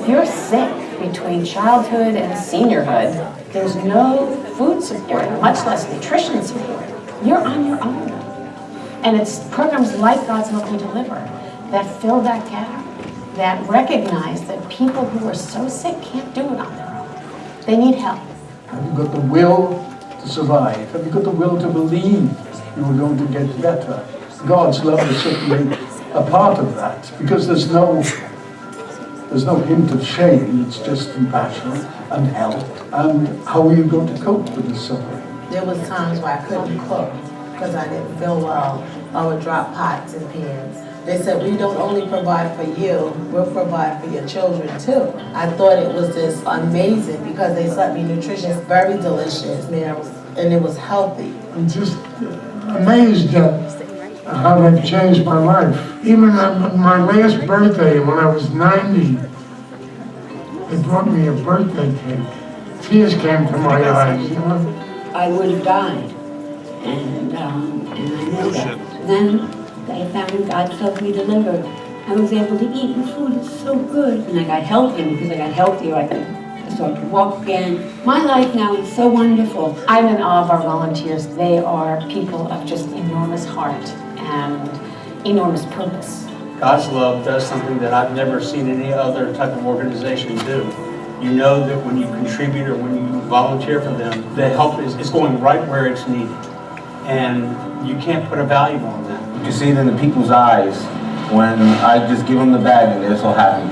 if you're sick between childhood and seniorhood, there's no food support, much less nutrition support. You're on your own. And it's programs like God's Love We Deliver that fill that gap, that recognize that people who are so sick can't do it on their own. They need help. Have you got the will to survive? Have you got the will to believe you are going to get better? God's love is certainly a part of that, because there's no hint of shame. It's just compassion and help. And how are you going to cope with this suffering? There was times where I couldn't cook because I didn't feel well. I would drop pots and pans. They said, we don't only provide for you, we'll provide for your children too. I thought it was just amazing because they sent me nutritious, very delicious meals, and it was healthy. I'm just amazed at how they've changed my life. Even on my last birthday, when I was 90, they brought me a birthday cake. Tears came to my eyes, you know? I would have died, and I knew that. Then I found God's Love We Deliver. I was able to eat, the food is so good. And I got healthier, because I got healthier, I could start to walk again. My life now is so wonderful. I'm in awe of our volunteers. They are people of just enormous heart and enormous purpose. God's Love does something that I've never seen any other type of organization do. You know that when you contribute or when you volunteer for them, the help is going right where it's needed. And you can't put a value on that. You see it in the people's eyes when I just give them the bag and they're so happy.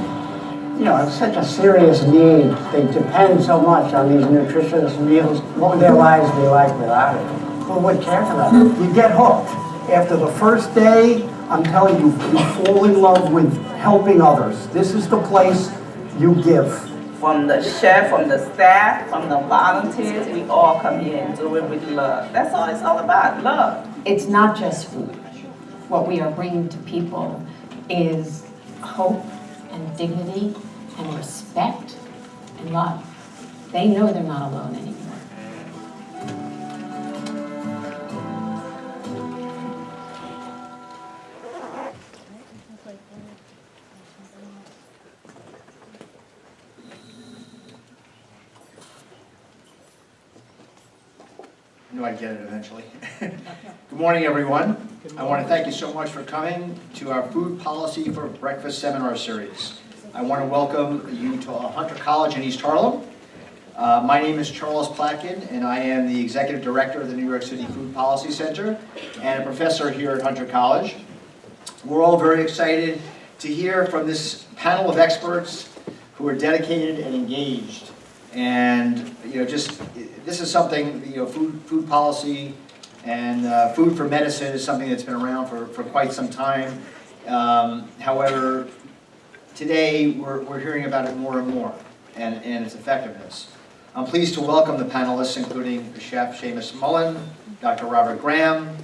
You know, it's such a serious need. They depend so much on these nutritious meals. What would their lives be like without it? Who would care for them? You get hooked. After the first day, I'm telling you, you fall in love with helping others. This is the place you give. From the chef, from the staff, from the volunteers, we all come here and do it with love. That's all it's all about, love. It's not just food. What we are bringing to people is hope and dignity and respect and love. They know they're not alone anymore. I knew I'd get it eventually. Good morning, everyone. I want to thank you so much for coming to our Food Policy for Breakfast seminar series. I want to welcome you to Hunter College in East Harlem. My name is Charles Platkin, and I am the Executive Director of the New York City Food Policy Center and a professor here at Hunter College. We're all very excited to hear from this panel of experts who are dedicated and engaged. And this is something, food policy and food for medicine is something that's been around for quite some time. However, today we're hearing about it more and more and its effectiveness. I'm pleased to welcome the panelists, including Chef Seamus Mullen, Dr. Robert Graham,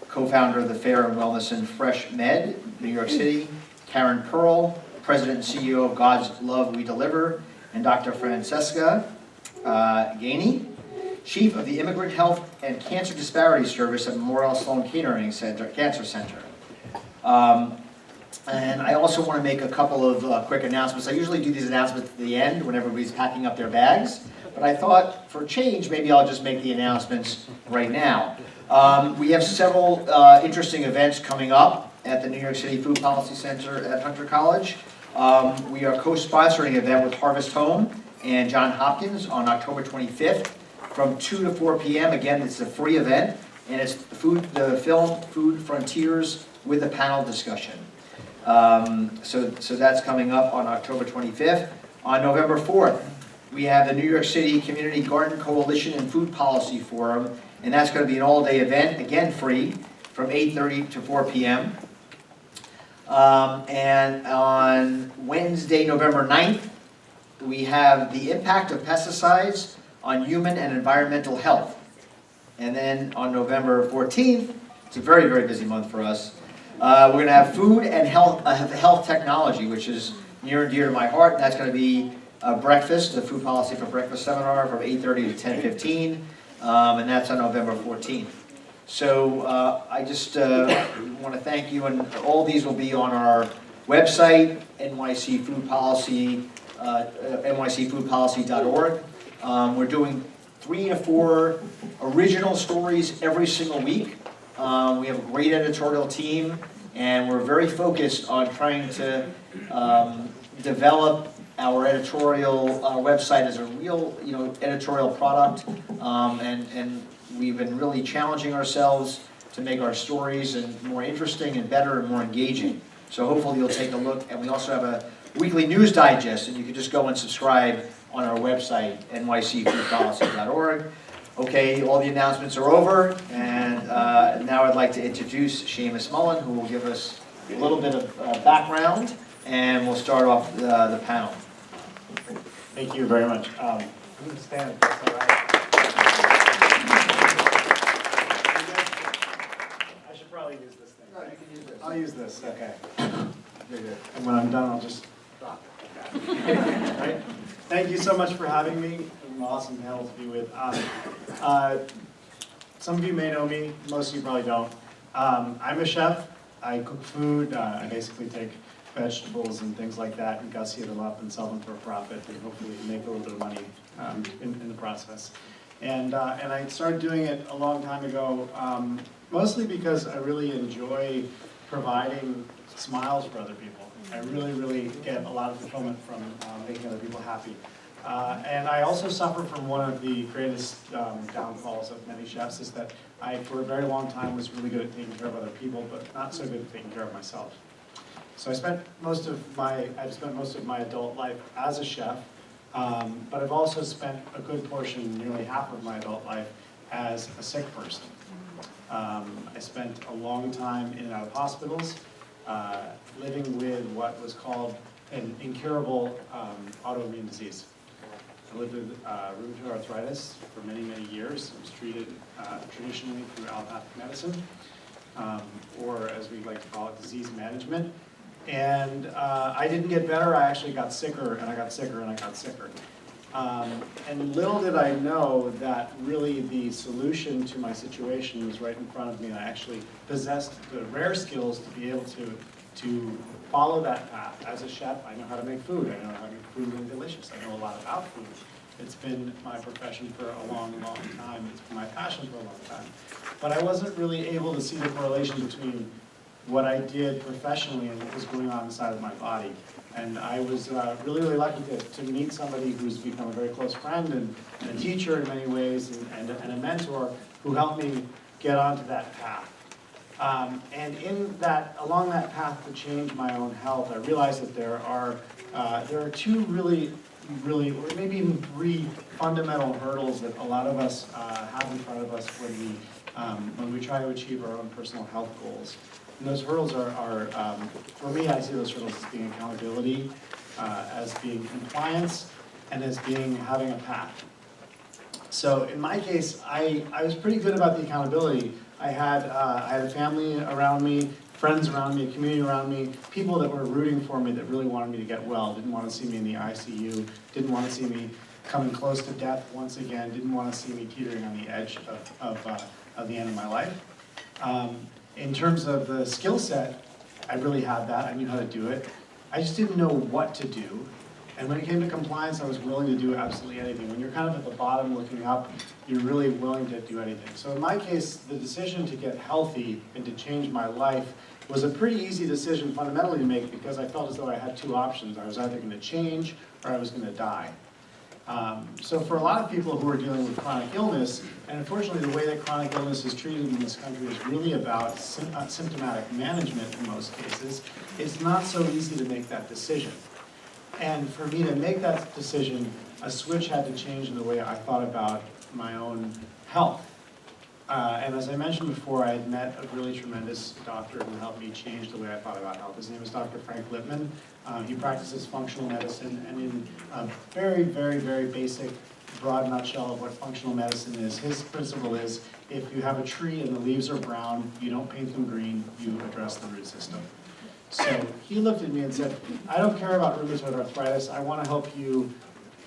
co-founder of the Fair and Wellness and Fresh Med, New York City, Karen Pearl, President and CEO of God's Love We Deliver, and Dr. Francesca Gany, Chief of the Immigrant Health and Cancer Disparities Service at Memorial Sloan Kettering Cancer Center. And I also want to make a couple of quick announcements. I usually do these announcements at the end when everybody's packing up their bags, but I thought for a change, maybe I'll just make the announcements right now. We have several interesting events coming up at the New York City Food Policy Center at Hunter College. We are co-sponsoring an event with Harvest Home and Johns Hopkins on October 25th from 2 to 4 p.m. Again, it's a free event, and it's the film Food Frontiers with a panel discussion. So that's coming up on October 25th. On November 4th, we have the New York City Community Garden Coalition and Food Policy Forum, and that's going to be an all-day event, again free, from 8:30 to 4 p.m. And on Wednesday, November 9th, we have the impact of pesticides on human and environmental health. And then on November 14th, it's a very, very busy month for us, we're going to have food and health technology, which is near and dear to my heart. And that's going to be a breakfast, the Food Policy for Breakfast seminar from 8:30 to 10:15, and that's on November 14th. So I just want to thank you, and all these will be on our website, NYC Food Policy nycfoodpolicy.org. We're doing 3 to 4 original stories every single week. We have a great editorial team, and we're very focused on trying to develop our editorial website as a real, editorial product. And we've been really challenging ourselves to make our stories more interesting and better and more engaging. So hopefully you'll take a look. And we also have a weekly news digest, and you can just go and subscribe on our website, nycfoodpolicy.org. Okay, all the announcements are over, and now I'd like to introduce Seamus Mullen, who will give us a little bit of background, and we'll start off the panel. Thank you very much. I'm going to stand, if that's all right. I should probably use this thing, right? You can use this. I'll use this, okay. Very good. And when I'm done, I'll just drop it. Okay. Right? Thank you so much for having me. It's an awesome panel to be with. Some of you may know me, most of you probably don't. I'm a chef. I cook food. I basically take vegetables and things like that and gussy them up and sell them for a profit and hopefully make a little bit of money in the process. And I started doing it a long time ago, mostly because I really enjoy providing smiles for other people. I really get a lot of fulfillment from making other people happy. And I also suffer from one of the greatest downfalls of many chefs is that I, for a very long time, was really good at taking care of other people, but not so good at taking care of myself. So I've spent most of my adult life as a chef, but I've also spent a good portion, nearly half of my adult life, as a sick person. I spent a long time in and out of hospitals, living with what was called an incurable autoimmune disease. I lived with rheumatoid arthritis for many years. It was treated traditionally through allopathic medicine, or as we like to call it, disease management. And I didn't get better, I actually got sicker, and I got sicker, and I got sicker. And little did I know that really the solution to my situation was right in front of me. I actually possessed the rare skills to be able to follow that path. As a chef, I know how to make food. I know how to make food really delicious. I know a lot about food. It's been my profession for a long time. It's been my passion for a long time. But I wasn't really able to see the correlation between what I did professionally and what was going on inside of my body. And I was really lucky to meet somebody who's become a very close friend and a teacher in many ways and a mentor who helped me get onto that path. And along that path to change my own health, I realized that there are 2 really, or maybe even 3 fundamental hurdles that a lot of us have in front of us when we try to achieve our own personal health goals. And those hurdles are for me, I see those hurdles as being accountability, as being compliance, and as having a path. So in my case, I was pretty good about the accountability. I had a family around me, friends around me, a community around me, people that were rooting for me that really wanted me to get well, didn't want to see me in the ICU, didn't want to see me coming close to death once again, didn't want to see me teetering on the edge of the end of my life. In terms of the skill set, I really had that. I knew how to do it. I just didn't know what to do. And when it came to compliance, I was willing to do absolutely anything. When you're kind of at the bottom looking up, you're really willing to do anything. So in my case, the decision to get healthy and to change my life was a pretty easy decision fundamentally to make because I felt as though I had 2 options. I was either going to change or I was going to die. So for a lot of people who are dealing with chronic illness, and unfortunately the way that chronic illness is treated in this country is really about symptomatic management in most cases, it's not so easy to make that decision. And for me to make that decision, a switch had to change in the way I thought about my own health. And as I mentioned before, I had met a really tremendous doctor who helped me change the way I thought about health. His name is Dr. Frank Lipman. He practices functional medicine, and in a very basic, broad nutshell of what functional medicine is, his principle is, if you have a tree and the leaves are brown, you don't paint them green, you address the root system. So he looked at me and said, I don't care about rheumatoid arthritis, I want to help you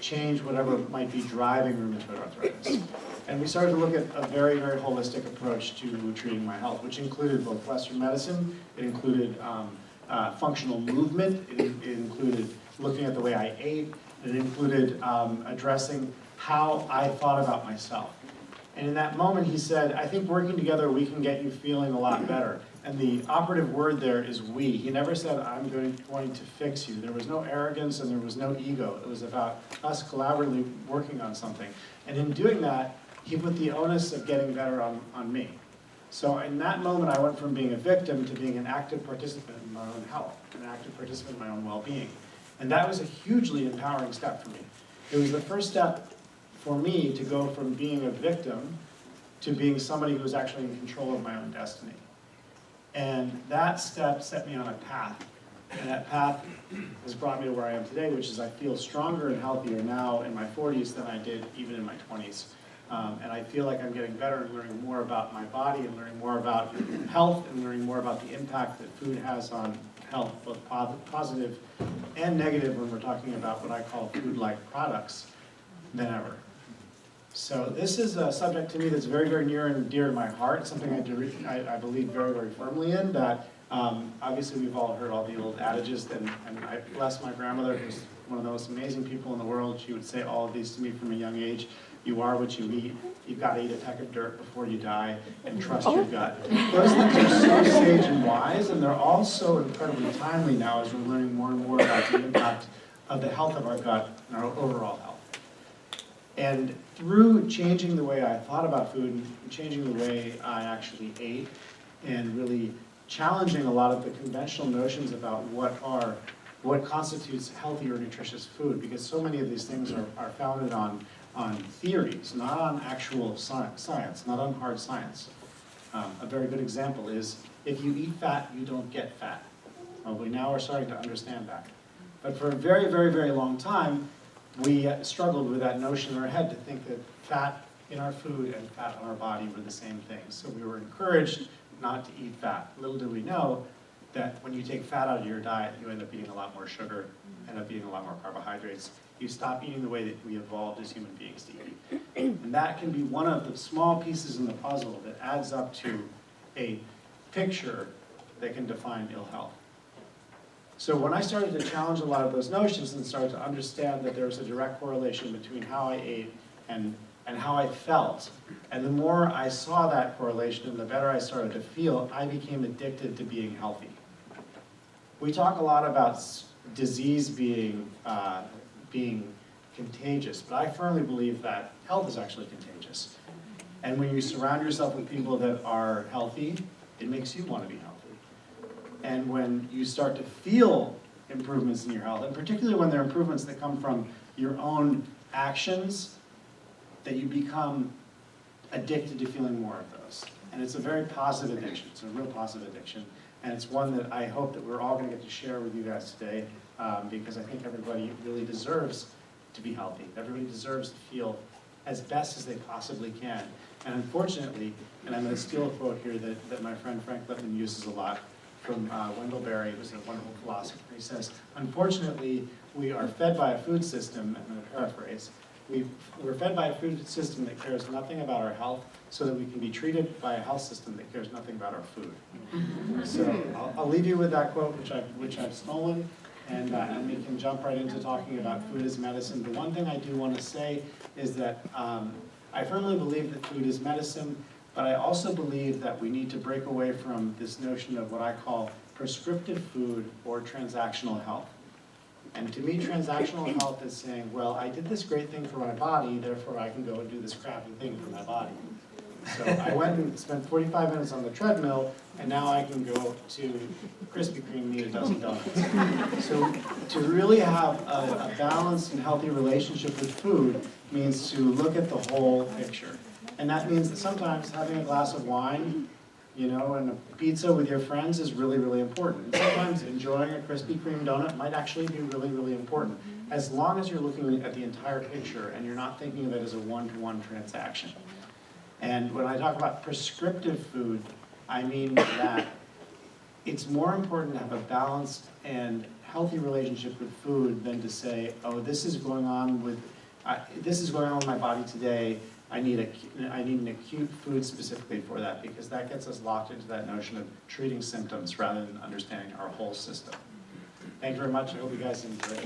change whatever might be driving rheumatoid arthritis. And we started to look at a very holistic approach to treating my health, which included both Western medicine, it included functional movement, it included looking at the way I ate. It included addressing how I thought about myself. And in that moment, he said, I think working together, we can get you feeling a lot better. And the operative word there is we. He never said, I'm going to fix you. There was no arrogance and there was no ego. It was about us collaboratively working on something. And in doing that, he put the onus of getting better on me. So in that moment, I went from being a victim to being an active participant in my own health, an active participant in my own well-being. And that was a hugely empowering step for me. It was the first step for me to go from being a victim to being somebody who was actually in control of my own destiny. And that step set me on a path. And that path has brought me to where I am today, which is I feel stronger and healthier now in my 40s than I did even in my 20s. And I feel like I'm getting better and learning more about my body and learning more about health and learning more about the impact that food has on health, both positive and negative when we're talking about what I call food-like products, than ever. So this is a subject to me that's very, very near and dear to my heart, something I believe very, very firmly in, that obviously we've all heard all the old adages, and I bless my grandmother, who's one of the most amazing people in the world. She would say all of these to me from a young age. You are what you eat. You've got to eat a peck of dirt before you die, and trust your gut. Those things are so sage and wise, and they're all so incredibly timely now as we're learning more and more about the impact of the health of our gut and our overall health. And through changing the way I thought about food and changing the way I actually ate and really challenging a lot of the conventional notions about what constitutes healthy or nutritious food, because so many of these things are founded on theories, not on actual science, not on hard science. A very good example is, if you eat fat, you don't get fat. Well, we now are starting to understand that. But for a very, very, very long time, we struggled with that notion in our head to think that fat in our food and fat on our body were the same thing. So we were encouraged not to eat fat. Little did we know that when you take fat out of your diet, you end up eating a lot more sugar, end up eating a lot more carbohydrates. You stop eating the way that we evolved as human beings to eat. And that can be one of the small pieces in the puzzle that adds up to a picture that can define ill health. So when I started to challenge a lot of those notions and started to understand that there was a direct correlation between how I ate and how I felt, and the more I saw that correlation and the better I started to feel, I became addicted to being healthy. We talk a lot about disease being contagious, but I firmly believe that health is actually contagious. And when you surround yourself with people that are healthy, it makes you want to be healthy. And when you start to feel improvements in your health, and particularly when they're improvements that come from your own actions, that you become addicted to feeling more of those. And it's a very positive addiction. It's a real positive addiction. And it's one that I hope that we're all going to get to share with you guys today, because I think everybody really deserves to be healthy. Everybody deserves to feel as best as they possibly can. And unfortunately, and I'm going to steal a quote here that my friend Frank Lipman uses a lot, from Wendell Berry, who's a wonderful philosopher. He says, unfortunately, we are fed by a food system, I'm going to paraphrase, we're fed by a food system that cares nothing about our health, so that we can be treated by a health system that cares nothing about our food. So I'll leave you with that quote, which I've stolen, and we can jump right into talking about food as medicine. The one thing I do want to say is that I firmly believe that food is medicine, but I also believe that we need to break away from this notion of what I call prescriptive food or transactional health. And to me, transactional health is saying, well, I did this great thing for my body, therefore I can go and do this crappy thing for my body. So I went and spent 45 minutes on the treadmill, and now I can go to Krispy Kreme and eat a dozen donuts. So to really have a balanced and healthy relationship with food means to look at the whole picture. And that means that sometimes having a glass of wine, and a pizza with your friends is really, really important. And sometimes enjoying a Krispy Kreme donut might actually be really, really important, as long as you're looking at the entire picture and you're not thinking of it as a one-to-one transaction. And when I talk about prescriptive food, I mean that it's more important to have a balanced and healthy relationship with food than to say, oh, this is going on with my body today. I need an acute food specifically for that, because that gets us locked into that notion of treating symptoms rather than understanding our whole system. Thank you very much. I hope you guys enjoy it.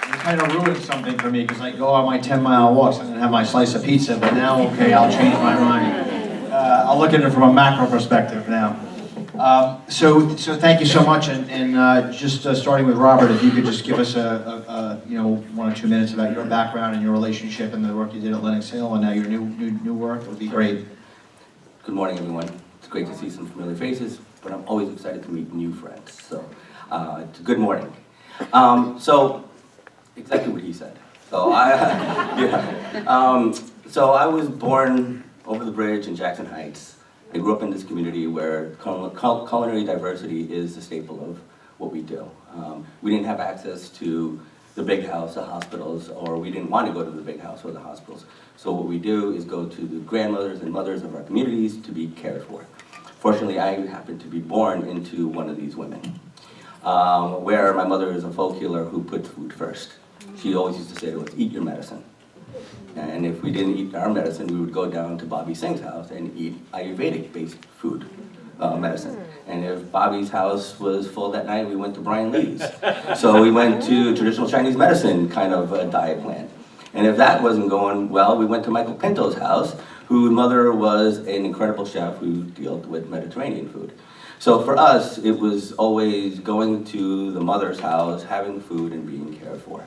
You kind of ruined something for me because I go on my 10-mile walks. I'm gonna have my slice of pizza, but now, okay, I'll change my mind. I'll look at it from a macro perspective now. So thank you so much, and just starting with Robert, if you could just give us a 1 or 2 minutes about your background and your relationship and the work you did at Lenox Hill and now your new work, it would be great. Good morning, everyone. It's great to see some familiar faces, but I'm always excited to meet new friends. So, good morning. So, exactly what he said. So so I was born over the bridge in Jackson Heights. I grew up in this community where culinary diversity is the staple of what we do. We didn't have access to the big house, the hospitals, or we didn't want to go to the big house or the hospitals. So what we do is go to the grandmothers and mothers of our communities to be cared for. Fortunately, I happened to be born into one of these women, where my mother is a folk healer who puts food first. She always used to say to us, eat your medicine. And if we didn't eat our medicine, we would go down to Bobby Singh's house and eat Ayurvedic-based food, medicine. And if Bobby's house was full that night, we went to Brian Lee's. So we went to traditional Chinese medicine kind of a diet plan. And if that wasn't going well, we went to Michael Pinto's house, whose mother was an incredible chef who dealt with Mediterranean food. So for us, it was always going to the mother's house, having food, and being cared for.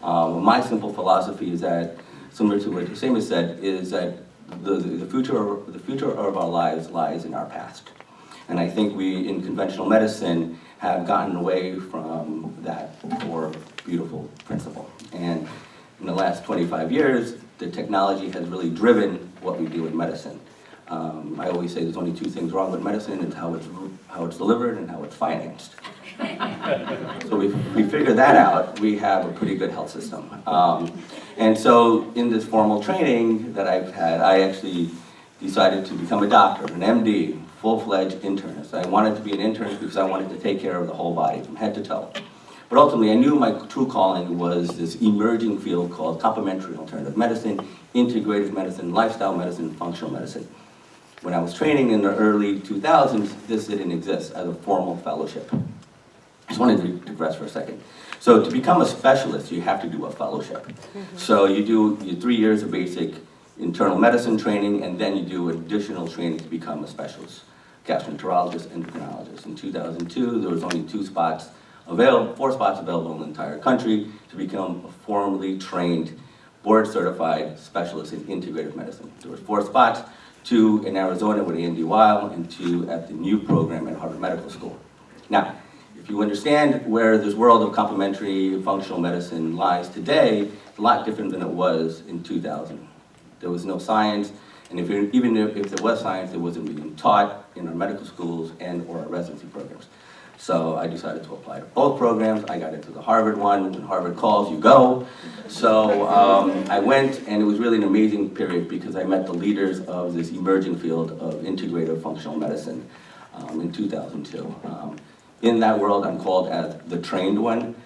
My simple philosophy is that, similar to what Seamus said, is that the future of our lives lies in our past. And I think we, in conventional medicine, have gotten away from that core beautiful principle. And in the last 25 years, the technology has really driven what we do in medicine. I always say there's only 2 things wrong with medicine: it's how it's delivered and how it's financed. So if we figure that out, we have a pretty good health system. And so in this formal training that I've had, I actually decided to become a doctor, an MD, full-fledged internist. I wanted to be an internist because I wanted to take care of the whole body from head to toe. But ultimately, I knew my true calling was this emerging field called complementary alternative medicine, integrative medicine, lifestyle medicine, functional medicine. When I was training in the early 2000s, this didn't exist as a formal fellowship. I just wanted to digress for a second. So to become a specialist, you have to do a fellowship. So you do your 3 years of basic internal medicine training, and then you do additional training to become a specialist, gastroenterologist, endocrinologist. In 2002, there was only 4 spots available in the entire country to become a formally trained, board-certified specialist in integrative medicine. There were 4 spots, 2 in Arizona with Andy Weil, and 2 at the new program at Harvard Medical School. Now, if you understand where this world of complementary functional medicine lies today, it's a lot different than it was in 2000. There was no science, and even if there was science, it wasn't being taught in our medical schools and or our residency programs. So I decided to apply to both programs. I got into the Harvard one. When Harvard calls, you go. So I went, and it was really an amazing period because I met the leaders of this emerging field of integrative functional medicine in 2002. In that world, I'm called as the trained one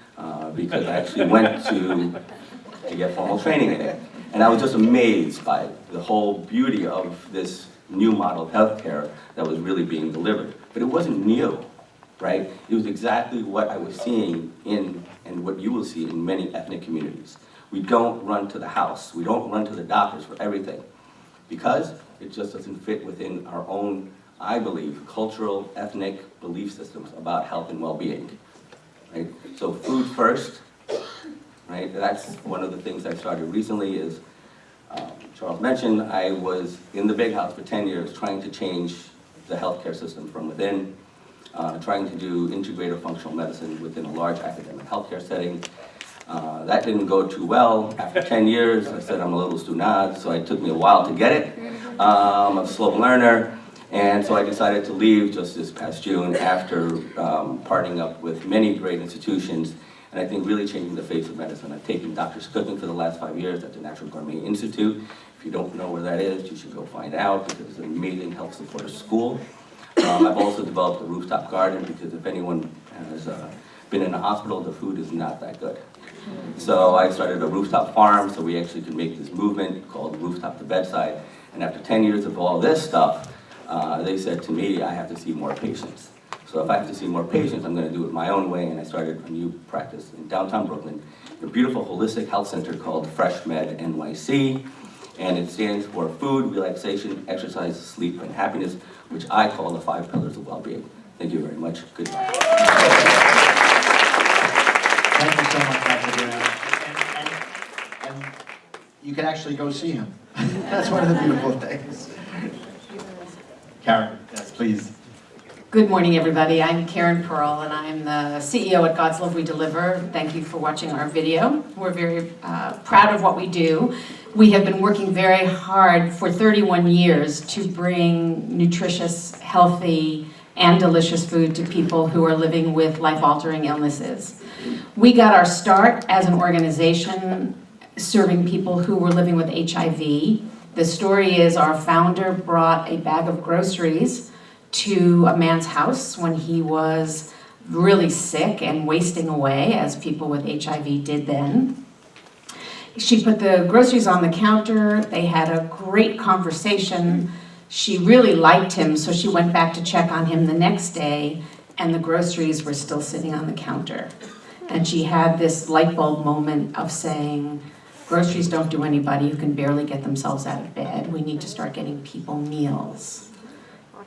because I actually went to get formal training in it. And I was just amazed by the whole beauty of this new model of healthcare that was really being delivered. But it wasn't new, right? It was exactly what I was seeing in, and what you will see in many ethnic communities. We don't run to the house. We don't run to the doctors for everything because it just doesn't fit within our own, I believe, cultural, ethnic belief systems about health and well-being, right? So food first, right? That's one of the things I started recently is, Charles mentioned, I was in the big house for 10 years trying to change the healthcare system from within, trying to do integrative functional medicine within a large academic healthcare setting. That didn't go too well. After 10 years, I said I'm a little stunad, so it took me a while to get it. I'm a slow learner. And so I decided to leave just this past June after partnering up with many great institutions and I think really changing the face of medicine. I've taken doctor's cooking for the last 5 years at the Natural Gourmet Institute. If you don't know where that is, you should go find out because it's an amazing health supporter school. I've also developed a rooftop garden because if anyone has been in a hospital, the food is not that good. So I started a rooftop farm so we actually could make this movement called Rooftop to Bedside. And after 10 years of all this stuff, they said to me, I have to see more patients. So if I have to see more patients, I'm going to do it my own way, and I started a new practice in downtown Brooklyn, a beautiful holistic health center called Fresh Med NYC, and it stands for food, relaxation, exercise, sleep, and happiness, which I call the 5 pillars of well-being. Thank you very much. Goodbye. Thank you so much, Dr. Graham. And you can actually go see him. That's one of the beautiful things. Karen, yes, please. Good morning, everybody. I'm Karen Pearl, and I'm the CEO at God's Love We Deliver. Thank you for watching our video. We're very proud of what we do. We have been working very hard for 31 years to bring nutritious, healthy, and delicious food to people who are living with life-altering illnesses. We got our start as an organization serving people who were living with HIV. The story is our founder brought a bag of groceries to a man's house when he was really sick and wasting away, as people with HIV did then. She put the groceries on the counter. They had a great conversation. She really liked him, so she went back to check on him the next day, and the groceries were still sitting on the counter. And she had this light bulb moment of saying, groceries don't do anybody who can barely get themselves out of bed. We need to start getting people meals.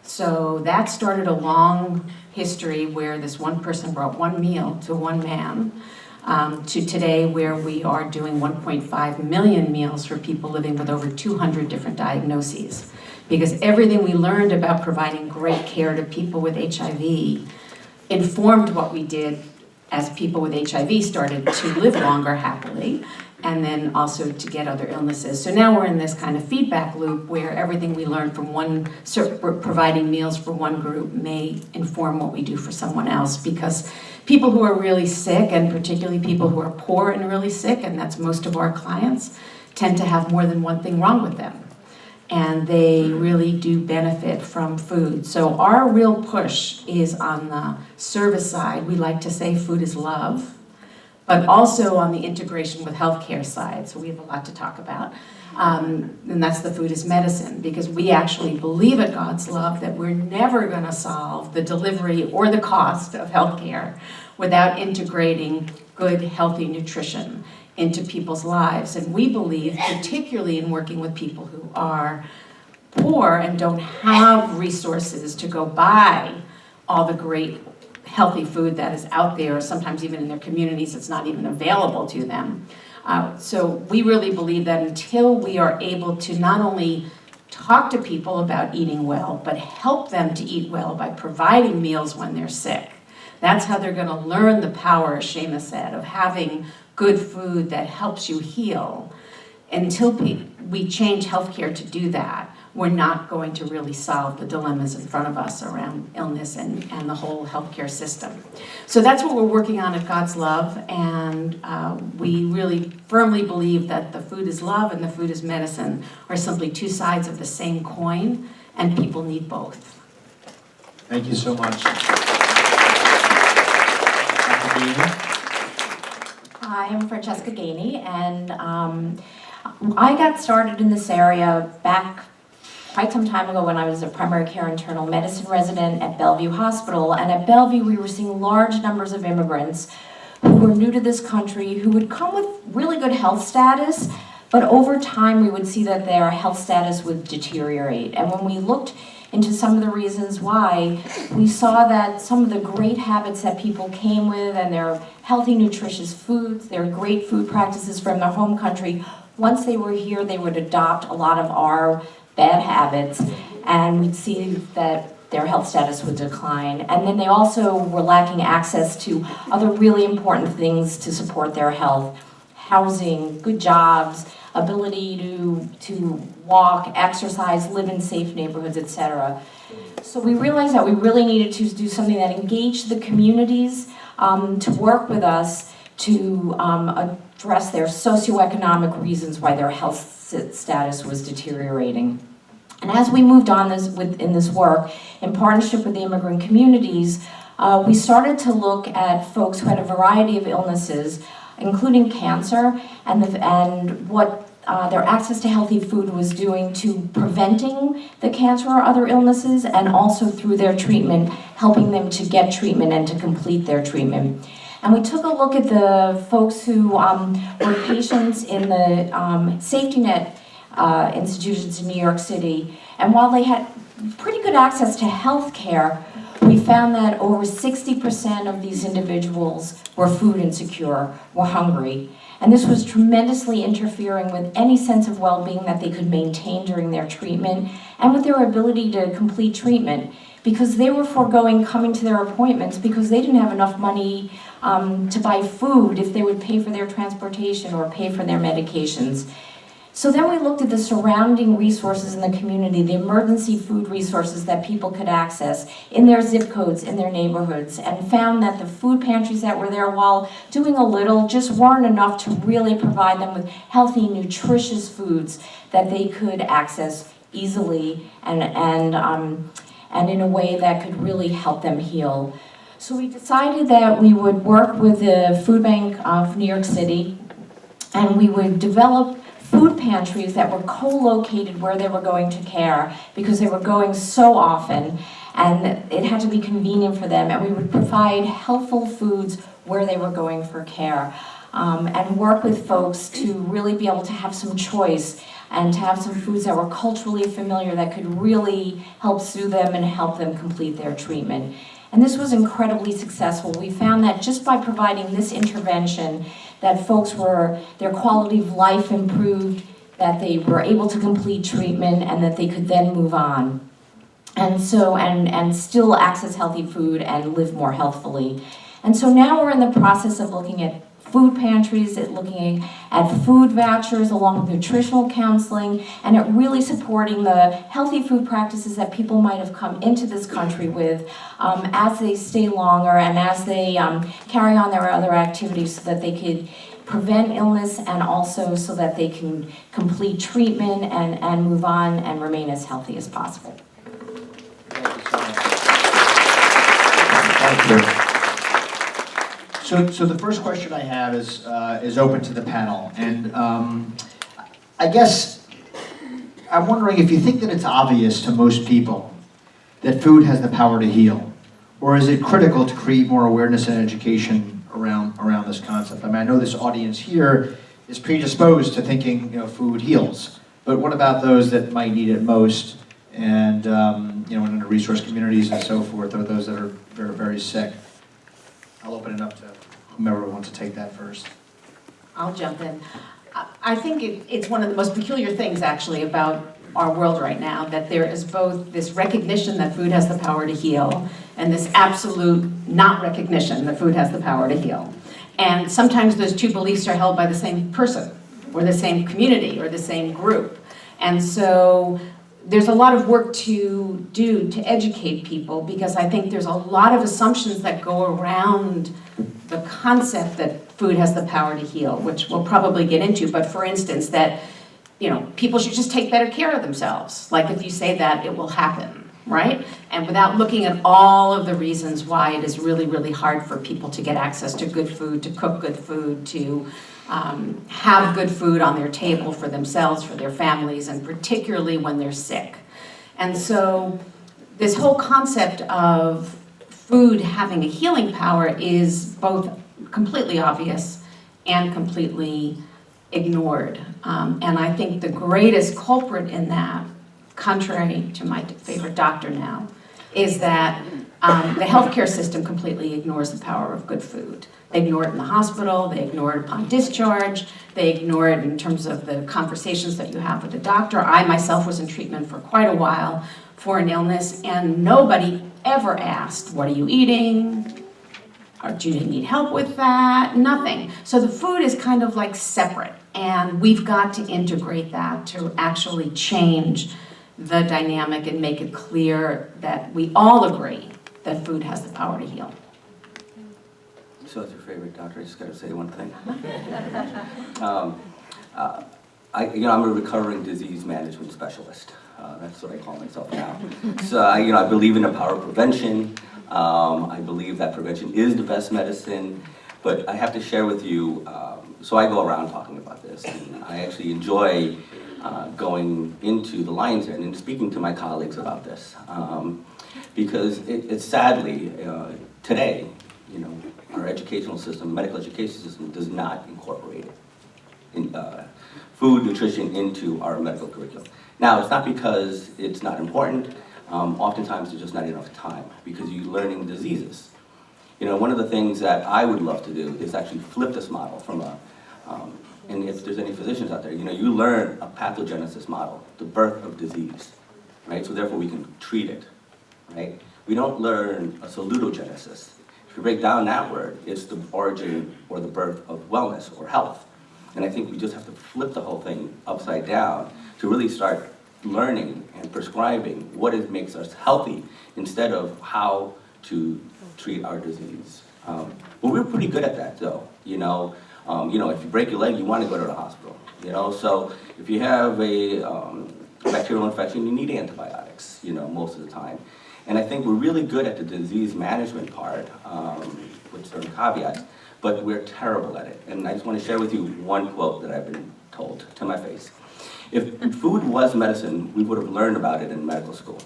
So that started a long history where this one person brought one meal to one man, to today where we are doing 1.5 million meals for people living with over 200 different diagnoses. Because everything we learned about providing great care to people with HIV informed what we did as people with HIV started to live longer happily, and then also to get other illnesses. So now we're in this kind of feedback loop where everything we learn from providing meals for one group may inform what we do for someone else, because people who are really sick, and particularly people who are poor and really sick, and that's most of our clients, tend to have more than one thing wrong with them. And they really do benefit from food. So our real push is on the service side. We like to say food is love, but also on the integration with healthcare side. So we have a lot to talk about. And that's the food is medicine, because we actually believe at God's Love that we're never gonna solve the delivery or the cost of healthcare without integrating good, healthy nutrition into people's lives. And we believe, particularly in working with people who are poor and don't have resources to go buy all the great healthy food that is out there, sometimes even in their communities it's not even available to them. So we really believe that until we are able to not only talk to people about eating well, but help them to eat well by providing meals when they're sick, that's how they're gonna learn the power, as Seamus said, of having good food that helps you heal. Until we change healthcare to do that, we're not going to really solve the dilemmas in front of us around illness and the whole healthcare system. So that's what we're working on at God's Love, and we really firmly believe that the food is love and the food is medicine are simply two sides of the same coin, and people need both. Thank you so much. Hi, I'm Francesca Gany, and I got started in this area back quite some time ago when I was a primary care internal medicine resident at Bellevue Hospital. And at Bellevue, we were seeing large numbers of immigrants who were new to this country, who would come with really good health status, but over time we would see that their health status would deteriorate. And when we looked into some of the reasons why, we saw that some of the great habits that people came with and their healthy, nutritious foods, their great food practices from their home country, once they were here, they would adopt a lot of our bad habits, and we'd see that their health status would decline. And then they also were lacking access to other really important things to support their health: housing, good jobs, ability to walk, exercise, live in safe neighborhoods, etc. So we realized that we really needed to do something that engaged the communities to work with us to address their socioeconomic reasons why their health status was deteriorating. And as we moved on in this work, in partnership with the immigrant communities, we started to look at folks who had a variety of illnesses, including cancer, and what their access to healthy food was doing to preventing the cancer or other illnesses, and also through their treatment, helping them to get treatment and to complete their treatment. And we took a look at the folks who were patients in the safety net institutions in New York City. And while they had pretty good access to health care, we found that over 60% of these individuals were food insecure, were hungry. And this was tremendously interfering with any sense of well-being that they could maintain during their treatment and with their ability to complete treatment, because they were foregoing coming to their appointments because they didn't have enough money to buy food if they would pay for their transportation or pay for their medications. So then we looked at the surrounding resources in the community, the emergency food resources that people could access in their zip codes, in their neighborhoods, and found that the food pantries that were there, while doing a little, just weren't enough to really provide them with healthy, nutritious foods that they could access easily and in a way that could really help them heal. So we decided that we would work with the Food Bank of New York City, and we would develop food pantries that were co-located where they were going to care, because they were going so often and it had to be convenient for them, and we would provide helpful foods where they were going for care, and work with folks to really be able to have some choice and to have some foods that were culturally familiar that could really help soothe them and help them complete their treatment. And this was incredibly successful. We found that just by providing this intervention, that folks their quality of life improved, that they were able to complete treatment, and that they could then move on. And so, and still access healthy food and live more healthfully. And so now we're in the process of looking at food pantries, looking at food vouchers along with nutritional counseling, and at really supporting the healthy food practices that people might have come into this country with as they stay longer and as they carry on their other activities, so that they could prevent illness and also so that they can complete treatment and move on and remain as healthy as possible. Thank you. So the first question I have is open to the panel, and I guess I'm wondering if you think that it's obvious to most people that food has the power to heal, or is it critical to create more awareness and education around this concept? I mean, I know this audience here is predisposed to thinking, food heals, but what about those that might need it most, and in under-resourced communities and so forth, or those that are very, very sick? I'll open it up to whomever wants to take that first. I'll jump in. I think it's one of the most peculiar things, actually, about our world right now, that there is both this recognition that food has the power to heal, and this absolute not recognition that food has the power to heal. And sometimes those two beliefs are held by the same person, or the same community, or the same group. And so there's a lot of work to do to educate people, because I think there's a lot of assumptions that go around the concept that food has the power to heal, which we'll probably get into. But for instance, that people should just take better care of themselves. Like if you say that, it will happen, right? And without looking at all of the reasons why it is really, really hard for people to get access to good food, to cook good food, to have good food on their table for themselves, for their families, and particularly when they're sick. And so this whole concept of food having a healing power is both completely obvious and completely ignored. And I think the greatest culprit in that, contrary to my favorite doctor now, is that the healthcare system completely ignores the power of good food. They ignore it in the hospital, they ignore it upon discharge, they ignore it in terms of the conversations that you have with the doctor. I myself was in treatment for quite a while for an illness, and nobody ever asked, what are you eating? Or do you need help with that? Nothing. So the food is kind of like separate, and we've got to integrate that to actually change the dynamic and make it clear that we all agree that food has the power to heal. So as your favorite doctor, I just got to say one thing. I'm a recovering disease management specialist. That's what I call myself now. So I believe in the power of prevention. I believe that prevention is the best medicine. But I have to share with you so I go around talking about this, and I actually enjoy going into the lion's den and speaking to my colleagues about this, because it's sadly, today, our educational system, medical education system, does not incorporate food nutrition into our medical curriculum. Now, it's not because it's not important. Oftentimes, there's just not enough time because you're learning diseases. One of the things that I would love to do is actually flip this model from and if there's any physicians out there, you learn a pathogenesis model, the birth of disease, right? So therefore we can treat it, right? We don't learn a salutogenesis. If you break down that word, it's the origin or the birth of wellness or health. And I think we just have to flip the whole thing upside down to really start learning and prescribing what makes us healthy instead of how to treat our disease. But we're pretty good at that, though. If you break your leg, you want to go to the hospital. So if you have a bacterial infection, you need antibiotics. Most of the time. And I think we're really good at the disease management part, with certain caveats, but we're terrible at it. And I just want to share with you one quote that I've been told to my face. If food was medicine, we would have learned about it in medical school.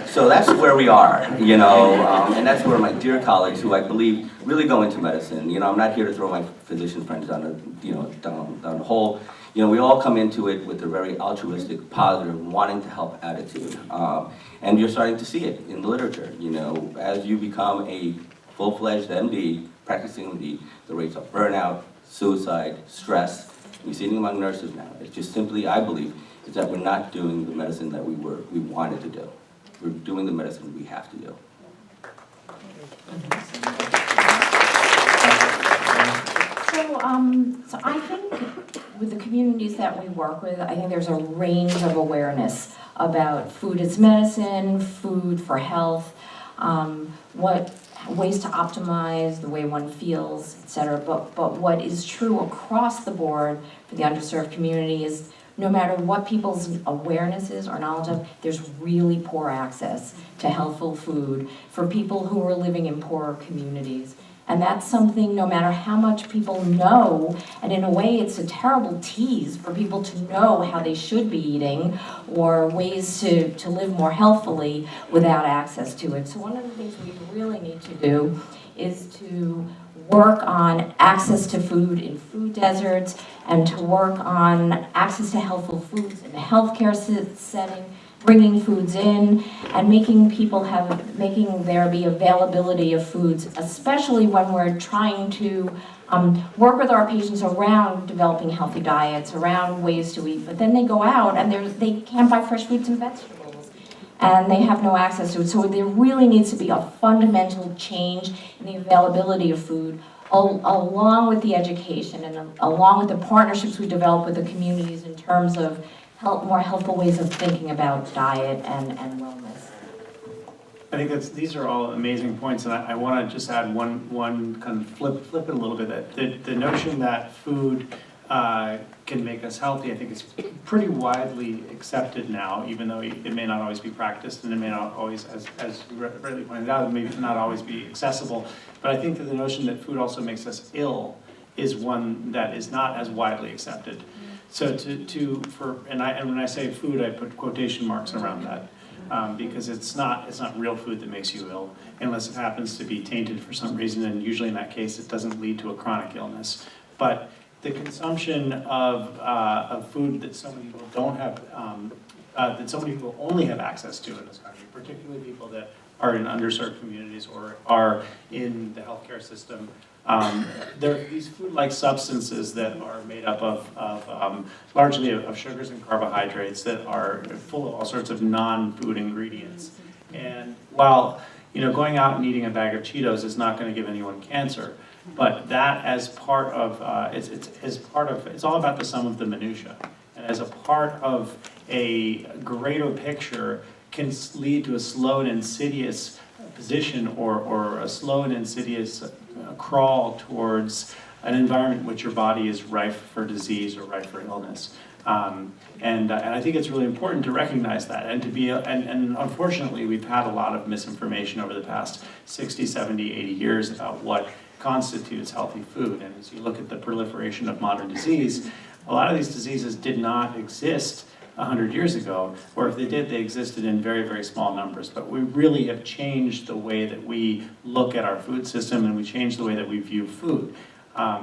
So that's where we are, and that's where my dear colleagues, who I believe really go into medicine, I'm not here to throw my physician friends down the hole. We all come into it with a very altruistic, positive, wanting to help attitude. And you're starting to see it in the literature, as you become a full-fledged MD, practicing MD, the rates of burnout, suicide, stress, you're seeing among nurses now. It's just simply, I believe, is that we're not doing the medicine that we wanted to do. We're doing the medicine we have to do. So I think with the communities that we work with, I think there's a range of awareness about food as medicine, food for health, what ways to optimize the way one feels, etc. But what is true across the board for the underserved community is no matter what people's awareness is or knowledge of, there's really poor access to healthful food for people who are living in poorer communities. And that's something, no matter how much people know, and in a way it's a terrible tease for people to know how they should be eating or ways to live more healthfully without access to it. So one of the things we really need to do is to work on access to food in food deserts and to work on access to healthful foods in a healthcare setting, bringing foods in and making there be availability of foods, especially when we're trying to work with our patients around developing healthy diets, around ways to eat, but then they go out and they can't buy fresh fruits and vegetables and they have no access to it. So there really needs to be a fundamental change in the availability of food along with the education and along with the partnerships we develop with the communities in terms of more healthful ways of thinking about diet and wellness. I think these are all amazing points, and I want to just add one kind of flip it a little bit. That the notion that food can make us healthy, I think is pretty widely accepted now, even though it may not always be practiced, and it may not always, as you rightly pointed out, it may not always be accessible. But I think that the notion that food also makes us ill is one that is not as widely accepted. So and when I say food, I put quotation marks around that because it's not real food that makes you ill unless it happens to be tainted for some reason, and usually in that case it doesn't lead to a chronic illness. But the consumption of food that so many people don't have, that so many people only have access to in this country, particularly people that are in underserved communities or are in the healthcare system. There are these food-like substances that are made up of largely of sugars and carbohydrates that are full of all sorts of non-food ingredients. And while going out and eating a bag of Cheetos is not going to give anyone cancer, but that as part of it's all about the sum of the minutia, and as a part of a greater picture can lead to a slow and insidious position or a slow and insidious crawl towards an environment in which your body is rife for disease or rife for illness. And I think it's really important to recognize that and to be, and unfortunately we've had a lot of misinformation over the past 60, 70, 80 years about what constitutes healthy food. And as you look at the proliferation of modern disease, a lot of these diseases did not exist 100 years ago, or if they did, they existed in very, very small numbers. But we really have changed the way that we look at our food system, and we changed the way that we view food.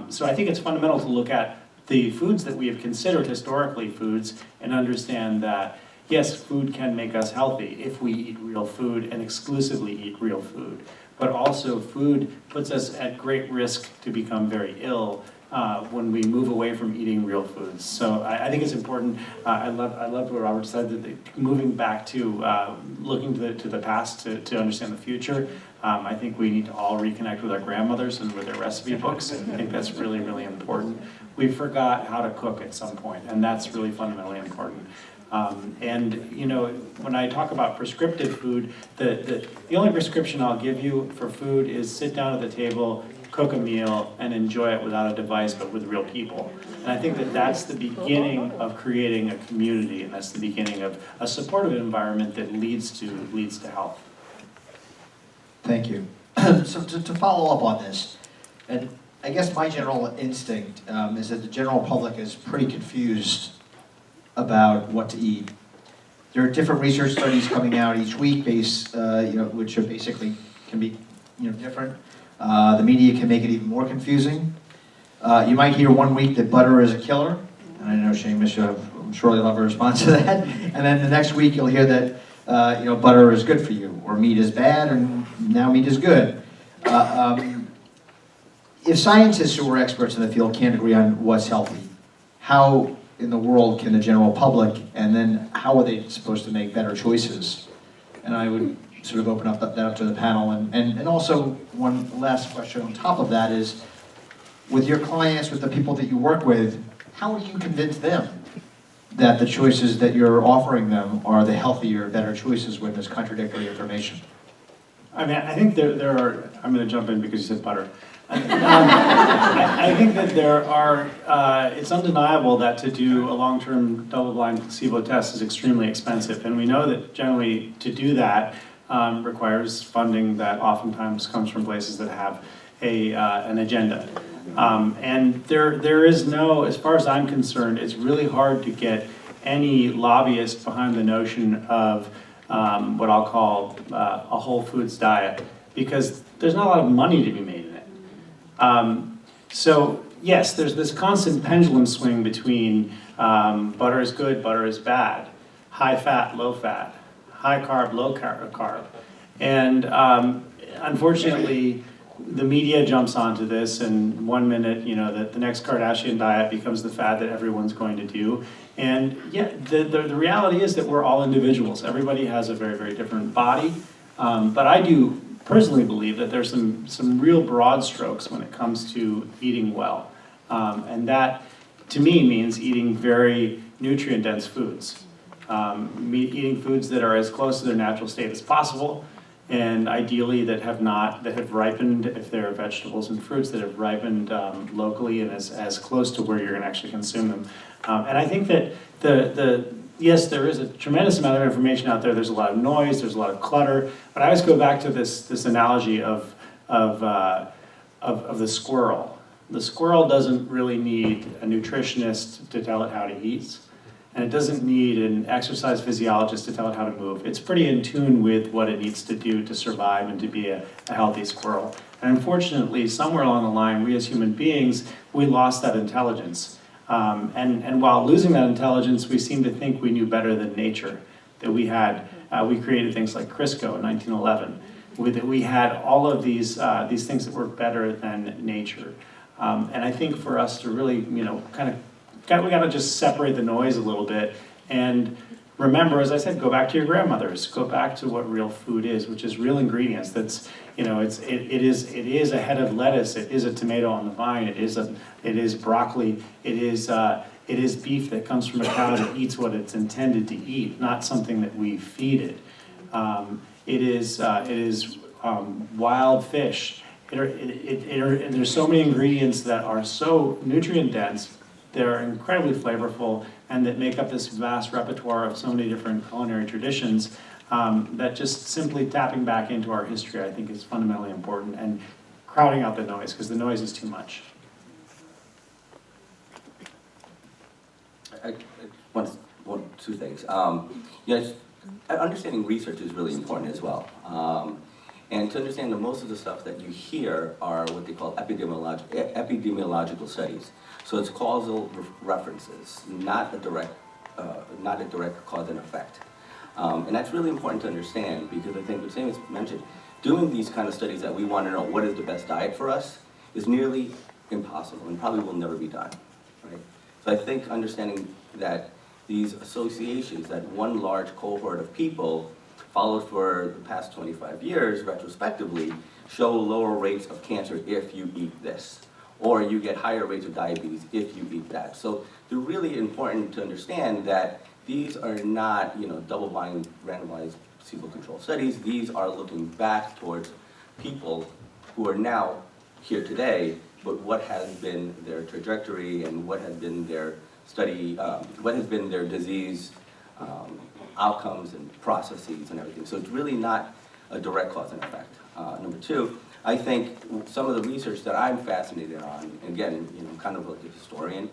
So I think it's fundamental to look at the foods that we have considered historically foods and understand that, yes, food can make us healthy if we eat real food and exclusively eat real food. But also food puts us at great risk to become very ill when we move away from eating real foods. So I think it's important. I loved what Robert said, that moving back to looking to the past to understand the future. I think we need to all reconnect with our grandmothers and with their recipe books. I think that's really, really important. We forgot how to cook at some point, and that's really fundamentally important. And you know, when I talk about prescriptive food, the only prescription I'll give you for food is sit down at the table, cook a meal, and enjoy it without a device, but with real people. And I think that that's the beginning of creating a community, and that's the beginning of a supportive environment that leads to health. Thank you. So to follow up on this, and I guess my general instinct is that the general public is pretty confused about what to eat. There are different research studies coming out each week, which are basically can be different. The media can make it even more confusing. You might hear one week that butter is a killer, and I know Seamus, I'm sure you'll have a response to that. And then the next week you'll hear that butter is good for you, or meat is bad, and now meat is good. If scientists who are experts in the field can't agree on what's healthy, how in the world can the general public, and then how are they supposed to make better choices? And I would sort of open up that up to the panel. And also one last question on top of that is, with your clients, with the people that you work with, how do you convince them that the choices that you're offering them are the healthier, better choices when there's contradictory information? I mean, I think there are, I'm going to jump in because you said butter. I think that there are, it's undeniable that to do a long-term double-blind placebo test is extremely expensive. And we know that generally to do that requires funding that oftentimes comes from places that have an agenda. And there is no, as far as I'm concerned, it's really hard to get any lobbyist behind the notion of what I'll call a whole foods diet, because there's not a lot of money to be made in it. So yes, there's this constant pendulum swing between butter is good, butter is bad, high fat, low fat, high carb, low carb. And unfortunately, the media jumps onto this, and 1 minute, the next Kardashian diet becomes the fad that everyone's going to do. And yeah, the reality is that we're all individuals. Everybody has a very, very different body. But I do personally believe that there's some real broad strokes when it comes to eating well. And that, to me, means eating very nutrient-dense foods. Eating foods that are as close to their natural state as possible, and ideally that have ripened, if they're vegetables and fruits, that have ripened locally and as close to where you're going to actually consume them. And I think that yes, there is a tremendous amount of information out there. There's a lot of noise, there's a lot of clutter, but I always go back to this analogy of the squirrel. The squirrel doesn't really need a nutritionist to tell it how to eat, and it doesn't need an exercise physiologist to tell it how to move. It's pretty in tune with what it needs to do to survive and to be a healthy squirrel. And unfortunately, somewhere along the line, we as human beings, we lost that intelligence. And while losing that intelligence, we seem to think we knew better than nature. That we created things like Crisco in 1911. That we had all of these things that were better than nature. And I think for us to really, we got to just separate the noise a little bit and remember, as I said, go back to your grandmothers. Go back to what real food is, which is real ingredients. That's, it is a head of lettuce. It is a tomato on the vine. It is broccoli. It is beef that comes from a cow that eats what it's intended to eat, not something that we feed it. It is wild fish. There's so many ingredients that are so nutrient dense. They're incredibly flavorful, and that make up this vast repertoire of so many different culinary traditions that just simply tapping back into our history, I think, is fundamentally important. And crowding out the noise, because the noise is too much. Two things. Yes, understanding research is really important as well. And to understand that most of the stuff that you hear are what they call epidemiological studies. So it's causal references, not a direct cause and effect. And that's really important to understand, because I think what Seamus mentioned, doing these kind of studies that we want to know what is the best diet for us is nearly impossible and probably will never be done. Right? So I think understanding that these associations, that one large cohort of people followed for the past 25 years retrospectively, show lower rates of cancer if you eat this, or you get higher rates of diabetes if you eat that. So they're really important to understand that these are not, double-blind, randomized, placebo-controlled studies. These are looking back towards people who are now here today, but what has been their trajectory and what has been their study, what has been their disease outcomes and processes and everything. So it's really not a direct cause and effect. Number two, I think some of the research that I'm fascinated on, again, I'm kind of like a historian,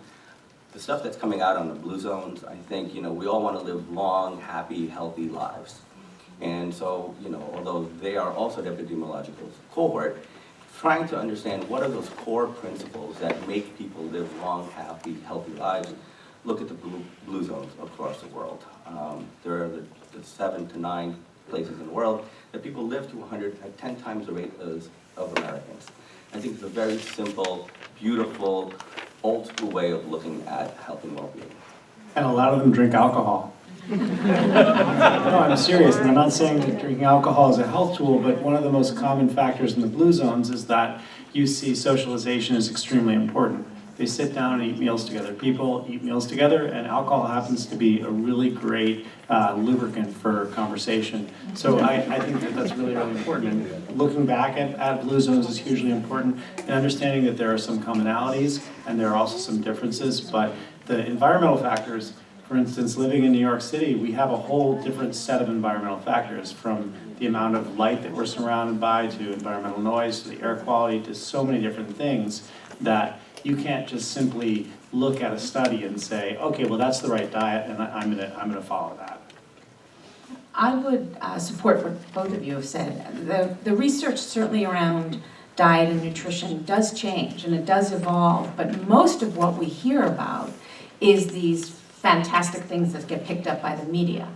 the stuff that's coming out on the blue zones, I think, we all want to live long, happy, healthy lives. And so, although they are also the epidemiological cohort, trying to understand what are those core principles that make people live long, happy, healthy lives. Look at the blue zones across the world. There are the 7 to 9 places in the world that people live to 100 at 10 times the rate of Americans. I think it's a very simple, beautiful, old school way of looking at health and well-being. And a lot of them drink alcohol. No, I'm serious, and I'm not saying that drinking alcohol is a health tool, but one of the most common factors in the blue zones is that you see socialization is extremely important. They sit down and eat meals together. People eat meals together, and alcohol happens to be a really great lubricant for conversation. So I think that that's really, really important. And looking back at blue zones is hugely important, and understanding that there are some commonalities and there are also some differences, but the environmental factors, for instance, living in New York City, we have a whole different set of environmental factors, from the amount of light that we're surrounded by, to environmental noise, to the air quality, to so many different things that you can't just simply look at a study and say, okay, well, that's the right diet, and I'm gonna follow that. I would support what both of you have said. The research certainly around diet and nutrition does change and it does evolve, but most of what we hear about is these fantastic things that get picked up by the media.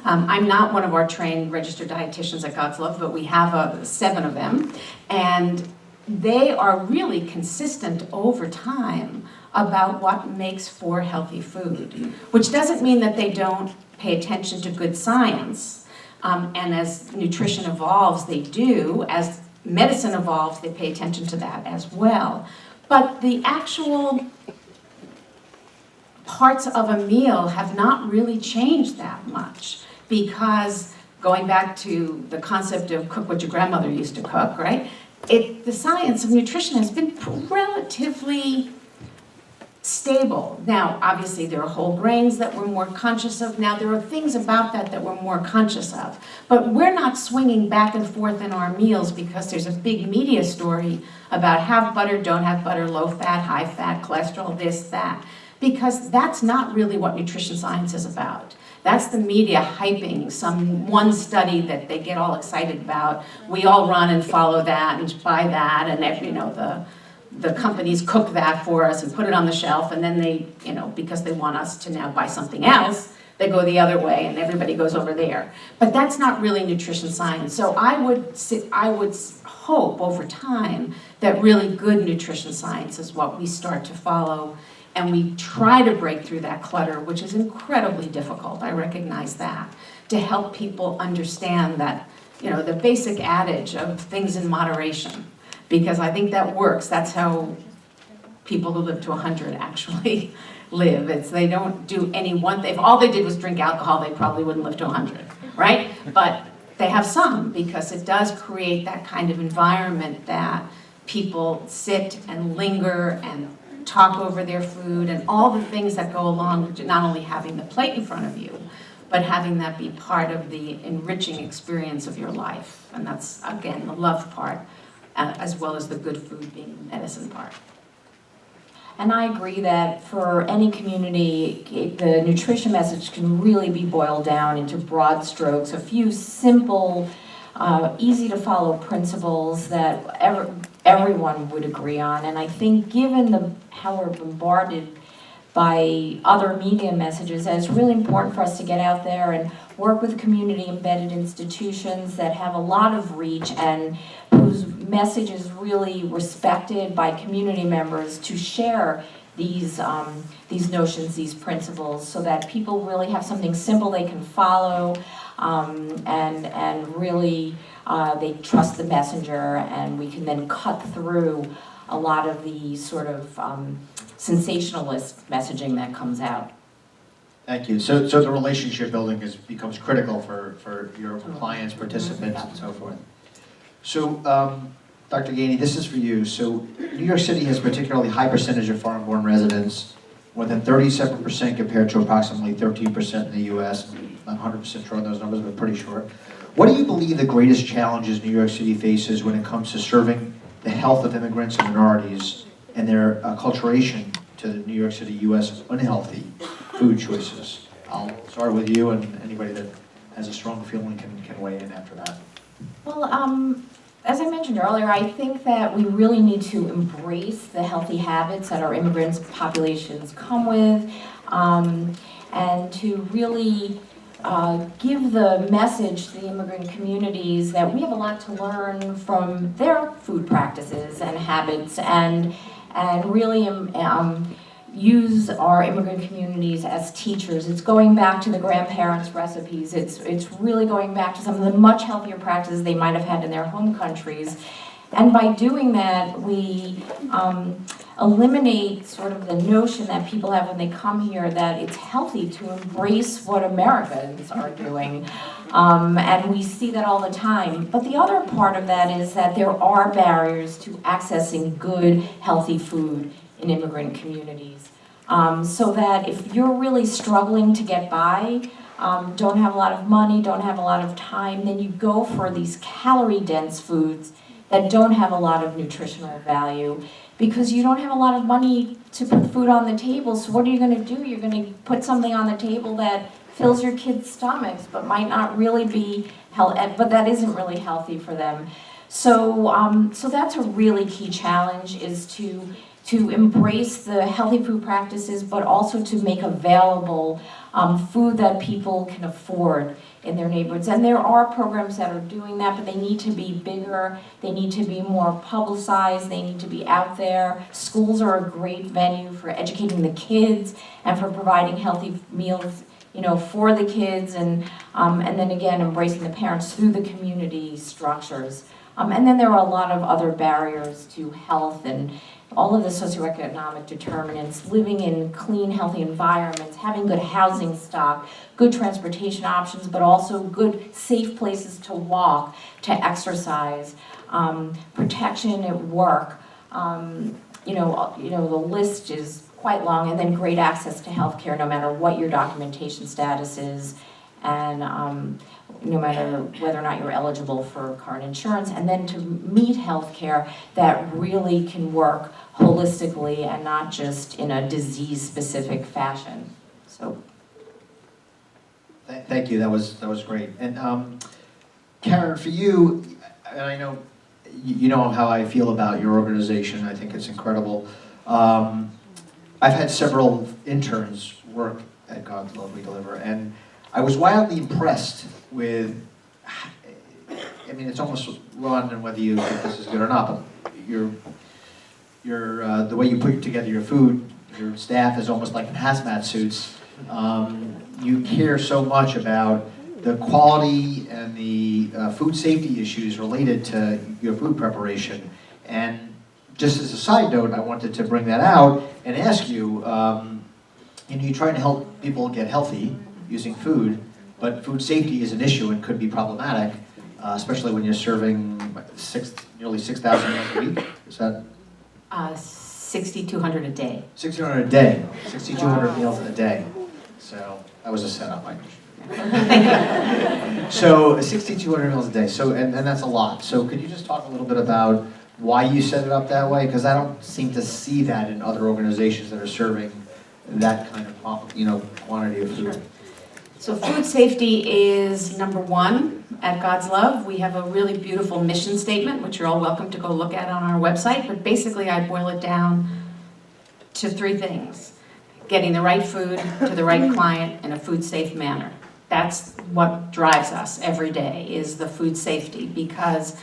I'm not one of our trained registered dietitians at God's Love, but we have 7 of them, and they are really consistent over time about what makes for healthy food, which doesn't mean that they don't pay attention to good science. And as nutrition evolves, they do. As medicine evolves, they pay attention to that as well. But the actual parts of a meal have not really changed that much, because going back to the concept of cook what your grandmother used to cook, right? The science of nutrition has been relatively stable. Now, obviously, there are whole grains that we're more conscious of. Now, there are things about that we're more conscious of. But we're not swinging back and forth in our meals because there's a big media story about have butter, don't have butter, low fat, high fat, cholesterol, this, that. Because that's not really what nutrition science is about. That's the media hyping one study that they get all excited about. We all run and follow that and buy that, and the companies cook that for us and put it on the shelf, and then they, because they want us to now buy something else, they go the other way and everybody goes over there. But that's not really nutrition science. So I would hope over time that really good nutrition science is what we start to follow. And we try to break through that clutter, which is incredibly difficult, I recognize that, to help people understand that, the basic adage of things in moderation, because I think that works. That's how people who live to 100 actually live. They don't do any one thing. If all they did was drink alcohol, they probably wouldn't live to 100, right? But they have some, because it does create that kind of environment that people sit and linger and talk over their food and all the things that go along with not only having the plate in front of you, but having that be part of the enriching experience of your life. And that's, again, the love part. as well as the good food being the medicine part. And I agree that for any community, the nutrition message can really be boiled down into broad strokes, a few simple, easy to follow principles that everyone would agree on. And I think given how we're bombarded by other media messages, that it's really important for us to get out there and work with community-embedded institutions that have a lot of reach and whose message is really respected by community members to share these notions, these principles, so that people really have something simple they can follow, and really they trust the messenger, and we can then cut through a lot of the sort of sensationalist messaging that comes out. Thank you. So the relationship building becomes critical for your clients, participants, and so forth. So, Dr. Gany, this is for you. So, New York City has a particularly high percentage of foreign-born residents, more than 37% compared to approximately 13% in the U.S. Not 100% sure on those numbers, but pretty sure. What do you believe the greatest challenges New York City faces when it comes to serving the health of immigrants and minorities and their acculturation to the New York City, U.S. unhealthy food choices? I'll start with you, and anybody that has a strong feeling can weigh in after that. Well, as I mentioned earlier, I think that we really need to embrace the healthy habits that our immigrant populations come with, and to really give the message to the immigrant communities that we have a lot to learn from their food practices and habits, and really use our immigrant communities as teachers. It's going back to the grandparents' recipes. It's really going back to some of the much healthier practices they might have had in their home countries. And by doing that, we eliminate sort of the notion that people have when they come here that it's healthy to embrace what Americans are doing. And we see that all the time. But the other part of that is that there are barriers to accessing good, healthy food in immigrant communities. So that if you're really struggling to get by, don't have a lot of money, don't have a lot of time, then you go for these calorie-dense foods that don't have a lot of nutritional value, because you don't have a lot of money to put food on the table. So what are you going to do? You're going to put something on the table that fills your kids' stomachs, but might not really be healthy, but that isn't really healthy for them. So, so that's a really key challenge, is to embrace the healthy food practices, but also to make available food that people can afford in their neighborhoods. And there are programs that are doing that, but they need to be bigger, they need to be more publicized, they need to be out there. Schools are a great venue for educating the kids and for providing healthy meals, you know, for the kids, and then again, embracing the parents through the community structures. And then there are a lot of other barriers to health and all of the socioeconomic determinants, living in clean, healthy environments, having good housing stock, good transportation options, but also good, safe places to walk, to exercise, protection at work. You know, the list is quite long, and then great access to health care no matter what your documentation status is, and no matter whether or not you're eligible for current insurance, and then to meet health care that really can work holistically and not just in a disease-specific fashion. So, thank you. That was great. And Karen, for you, and I know you know how I feel about your organization. I think it's incredible. I've had several interns work at God's Love We Deliver, and I was wildly impressed with, I mean, it's almost run, and whether you think this is good or not, but the way you put together your food, your staff is almost like in hazmat suits. You care so much about the quality and the food safety issues related to your food preparation. And just as a side note, I wanted to bring that out and ask you, you're trying to help people get healthy using food, but food safety is an issue and could be problematic, especially when you're serving nearly 6,000 meals a week. Is that? 6,200 a day. 6,200 a day. 6,200 meals a day. So that was a setup, I So 6,200 meals a day. So and that's a lot. So could you just talk a little bit about why you set it up that way? Because I don't seem to see that in other organizations that are serving that kind of, quantity of food. So food safety is number one at God's Love. We have a really beautiful mission statement, which you're all welcome to go look at on our website. But basically, I boil it down to three things: getting the right food to the right client in a food-safe manner. That's what drives us every day, is the food safety, because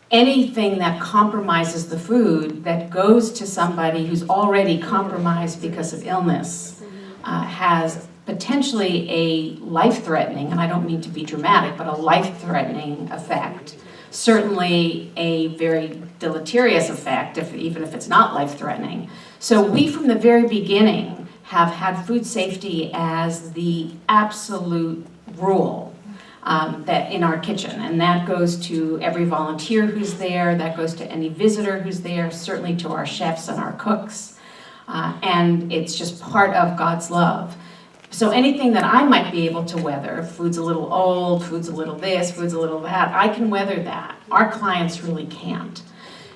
anything that compromises the food that goes to somebody who's already compromised because of illness has potentially a life-threatening, and I don't mean to be dramatic, but a life-threatening effect. Certainly a very deleterious effect, even if it's not life-threatening. So we, from the very beginning, have had food safety as the absolute rule that in our kitchen, and that goes to every volunteer who's there, that goes to any visitor who's there, certainly to our chefs and our cooks, and it's just part of God's love. So anything that I might be able to weather, food's a little old, food's a little this, food's a little that, I can weather that. Our clients really can't.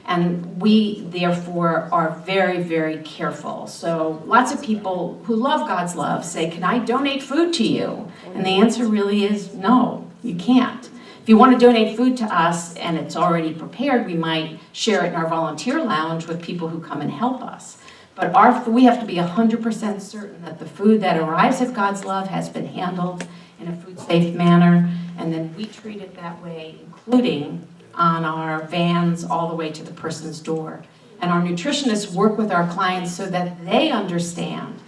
And we, therefore, are very, very careful. So lots of people who love God's love say, can I donate food to you? And the answer really is no, you can't. If you want to donate food to us and it's already prepared, we might share it in our volunteer lounge with people who come and help us. But we have to be 100% certain that the food that arrives at God's Love has been handled in a food-safe manner, and then we treat it that way, including on our vans all the way to the person's door. And our nutritionists work with our clients so that they understand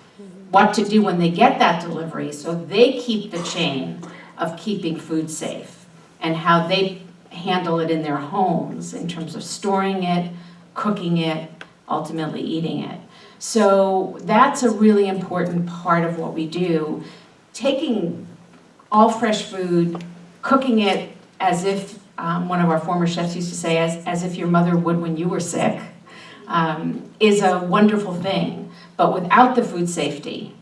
what to do when they get that delivery, so they keep the chain of keeping food safe and how they handle it in their homes in terms of storing it, cooking it, ultimately eating it. So that's a really important part of what we do. Taking all fresh food, cooking it as if, one of our former chefs used to say, as if your mother would when you were sick, is a wonderful thing. But without the food safety,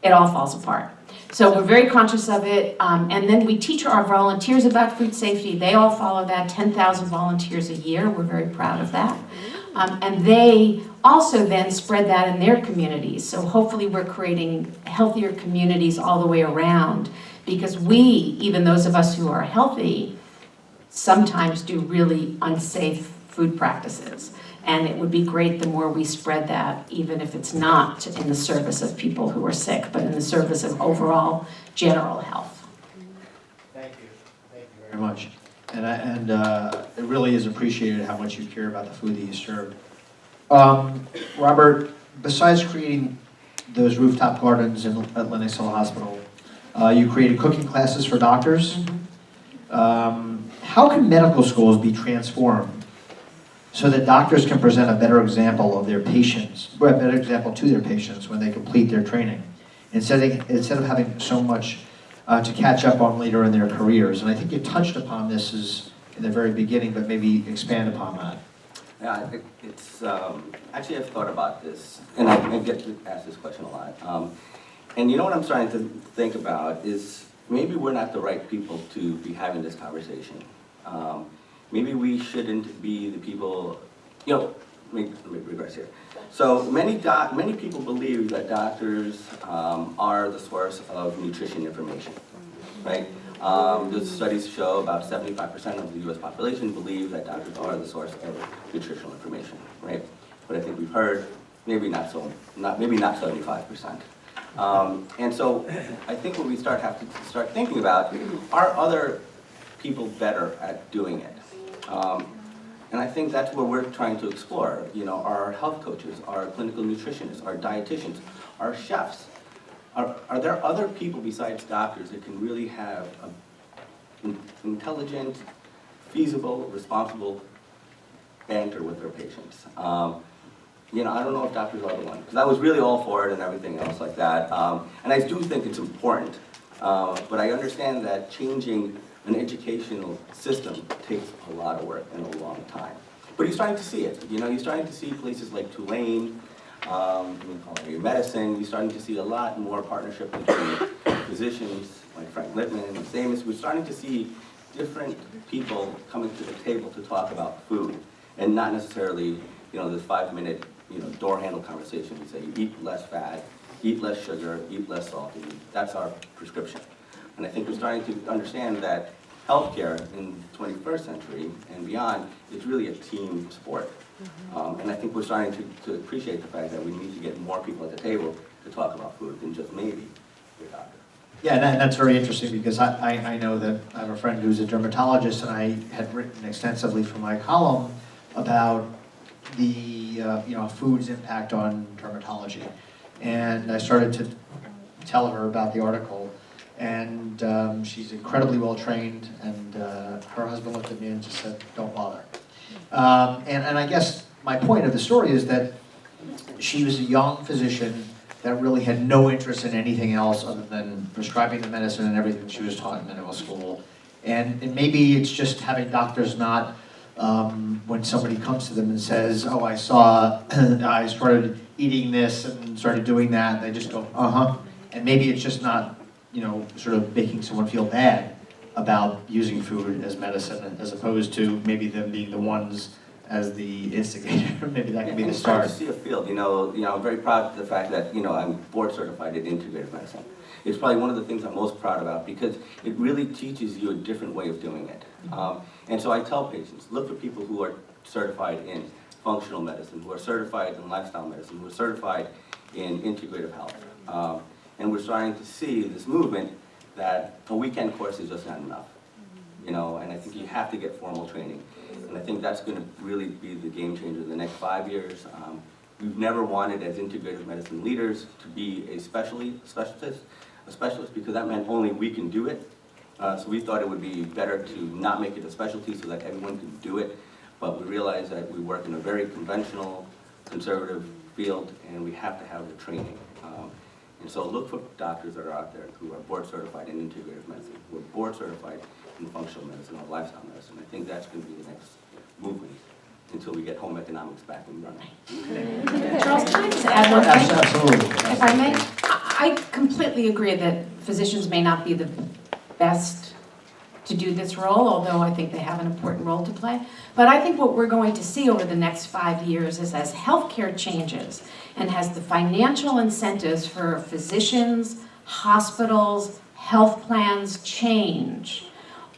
it all falls apart. So we're very conscious of it, and then we teach our volunteers about food safety. They all follow that, 10,000 volunteers a year. We're very proud of that. And they also then spread that in their communities. So hopefully we're creating healthier communities all the way around, because we, even those of us who are healthy, sometimes do really unsafe food practices. And it would be great the more we spread that, even if it's not in the service of people who are sick, but in the service of overall general health. Thank you. Thank you very much. And it really is appreciated how much you care about the food that you serve. Robert, besides creating those rooftop gardens at Lenox Hill Hospital, you created cooking classes for doctors. How can medical schools be transformed so that doctors can present a better example of their patients, or a better example to their patients when they complete their training, instead of having so much to catch up on later in their careers? And I think you touched upon this in the very beginning, but maybe expand upon that. Yeah, I think it's, actually I've thought about this, and I get to ask this question a lot. And you know what I'm starting to think about is maybe we're not the right people to be having this conversation. Maybe we shouldn't be the people, let me regress here. So many people believe that doctors are the source of nutrition information, right? The studies show about 75% of the US population believe that doctors are the source of nutritional information, right? But I think we've heard maybe not 75%. And so I think what we have to start thinking about, are other people better at doing it? And I think that's where we're trying to explore, our health coaches, our clinical nutritionists, our dietitians, our chefs. Are there other people besides doctors that can really have an intelligent, feasible, responsible banter with their patients? I don't know if doctors are the one, because I was really all for it and everything else like that. And I do think it's important, but I understand that changing an educational system takes a lot of work and a long time. But you're starting to see it. You're starting to see places like Tulane, culinary medicine. You're starting to see a lot more partnership between physicians like Frank Littman and Seamus. We're starting to see different people coming to the table to talk about food. and not necessarily, this 5-minute, door handle conversation. We say eat less fat, eat less sugar, eat less salt. And that's our prescription. And I think we're starting to understand that healthcare in the 21st century and beyond is really a team sport. And I think we're starting to appreciate the fact that we need to get more people at the table to talk about food than just maybe your doctor. Yeah, and that's very interesting because I know that I have a friend who's a dermatologist, and I had written extensively for my column about the food's impact on dermatology. And I started to tell her about the article, and she's incredibly well trained, and her husband looked at me and just said, "Don't bother." And I guess my point of the story is that she was a young physician that really had no interest in anything else other than prescribing the medicine and everything she was taught in medical school. And maybe it's just having doctors not, when somebody comes to them and says, "Oh, I started eating this and started doing that," they just go, "Uh-huh." And maybe it's just not, sort of making someone feel bad about using food as medicine, as opposed to maybe them being the ones as the instigator. Maybe that could be the start. To see a field, I'm very proud of the fact that, I'm board certified in integrative medicine. It's probably one of the things I'm most proud about because it really teaches you a different way of doing it. And so I tell patients, look for people who are certified in functional medicine, who are certified in lifestyle medicine, who are certified in integrative health. And we're starting to see this movement that a weekend course is just not enough. And I think you have to get formal training. And I think that's going to really be the game changer in the next 5 years. We've never wanted, as integrative medicine leaders, to be a specialist because that meant only we can do it. So we thought it would be better to not make it a specialty so that everyone can do it. But we realize that we work in a very conventional, conservative field, and we have to have the training. And so look for doctors that are out there who are board certified in integrative medicine, who are board certified in functional medicine or lifestyle medicine. I think that's going to be the next movement until we get home economics back and running. Charles, can I just add one thing? Absolutely. If I may, I completely agree that physicians may not be the best to do this role, although I think they have an important role to play. But I think what we're going to see over the next 5 years is as healthcare changes and has the financial incentives for physicians, hospitals, health plans change,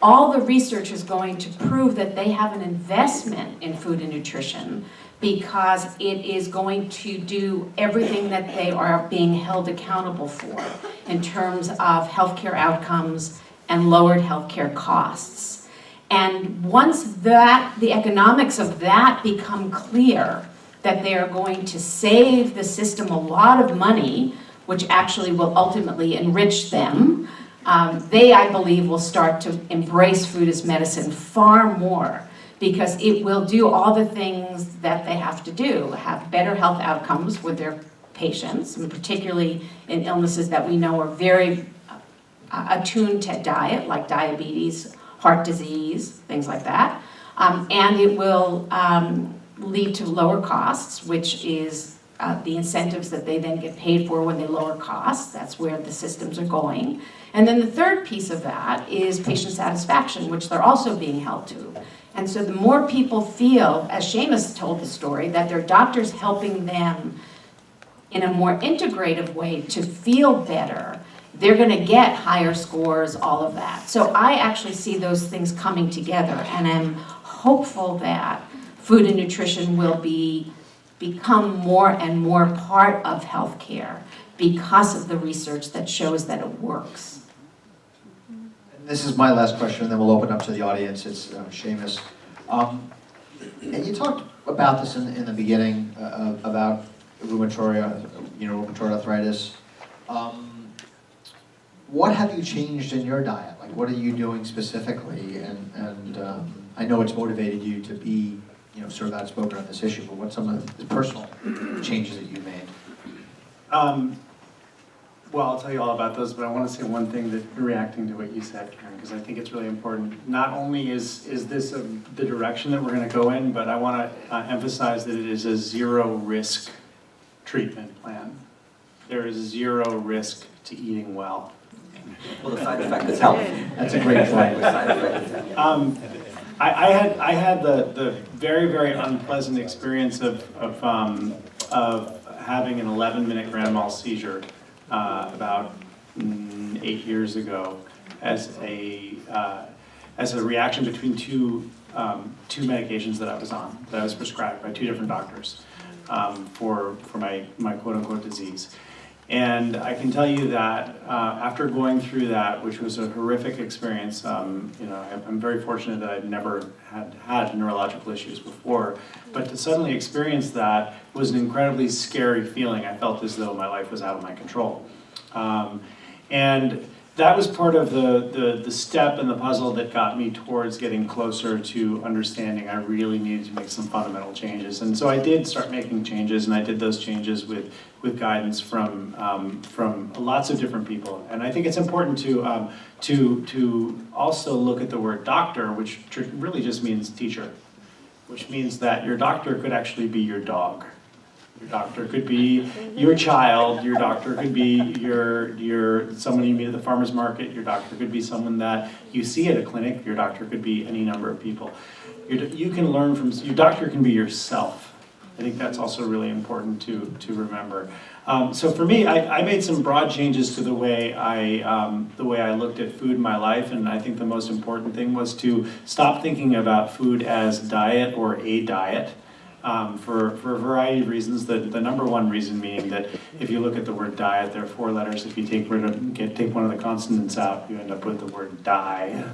all the research is going to prove that they have an investment in food and nutrition because it is going to do everything that they are being held accountable for in terms of healthcare outcomes and lowered healthcare costs. And once the economics of that become clear, that they are going to save the system a lot of money, which actually will ultimately enrich them, they, I believe, will start to embrace food as medicine far more because it will do all the things that they have to do, have better health outcomes with their patients, and particularly in illnesses that we know are very attuned to diet, like diabetes, heart disease, things like that. And it will lead to lower costs, which is the incentives that they then get paid for when they lower costs. That's where the systems are going. And then the third piece of that is patient satisfaction, which they're also being held to. And so the more people feel, as Seamus told the story, that their doctor's helping them in a more integrative way to feel better, they're going to get higher scores, all of that. So I actually see those things coming together, and I'm hopeful that food and nutrition will become more and more part of healthcare because of the research that shows that it works. This is my last question, and then we'll open up to the audience. It's Seamus. And you talked about this in the beginning, about rheumatoid arthritis. What have you changed in your diet? Like, what are you doing specifically? And I know it's motivated you to be, sort of outspoken on this issue, but what's some of the personal changes that you made? Well, I'll tell you all about those, but I want to say one thing that reacting to what you said, Karen, because I think it's really important. Not only is this the direction that we're going to go in, but I want to emphasize that it is a zero-risk treatment plan. There is zero risk to eating well. Well, the side effect is health. That's a great point. The side effect is health. I had the very, very unpleasant experience of having an 11-minute grand mal seizure about 8 years ago as a reaction between two medications that I was on, that I was prescribed by 2 different doctors for my quote-unquote disease. And I can tell you that after going through that, which was a horrific experience, I'm very fortunate that I'd never had neurological issues before, but to suddenly experience that was an incredibly scary feeling. I felt as though my life was out of my control. And that was part of the step in the puzzle that got me towards getting closer to understanding I really needed to make some fundamental changes. And so I did start making changes, and I did those changes with guidance from lots of different people. And I think it's important to also look at the word doctor, which really just means teacher, which means that your doctor could actually be your dog. Your doctor could be your child. Your doctor could be your someone you meet at the farmer's market. Your doctor could be someone that you see at a clinic. Your doctor could be any number of people. You can learn from your doctor. Can be yourself. I think that's also really important to remember. So for me, I made some broad changes to the way I looked at food in my life, and I think the most important thing was to stop thinking about food as diet or a diet. For a variety of reasons. The number one reason being that if you look at the word diet, there are 4 letters. If you take one of the consonants out, you end up with the word die.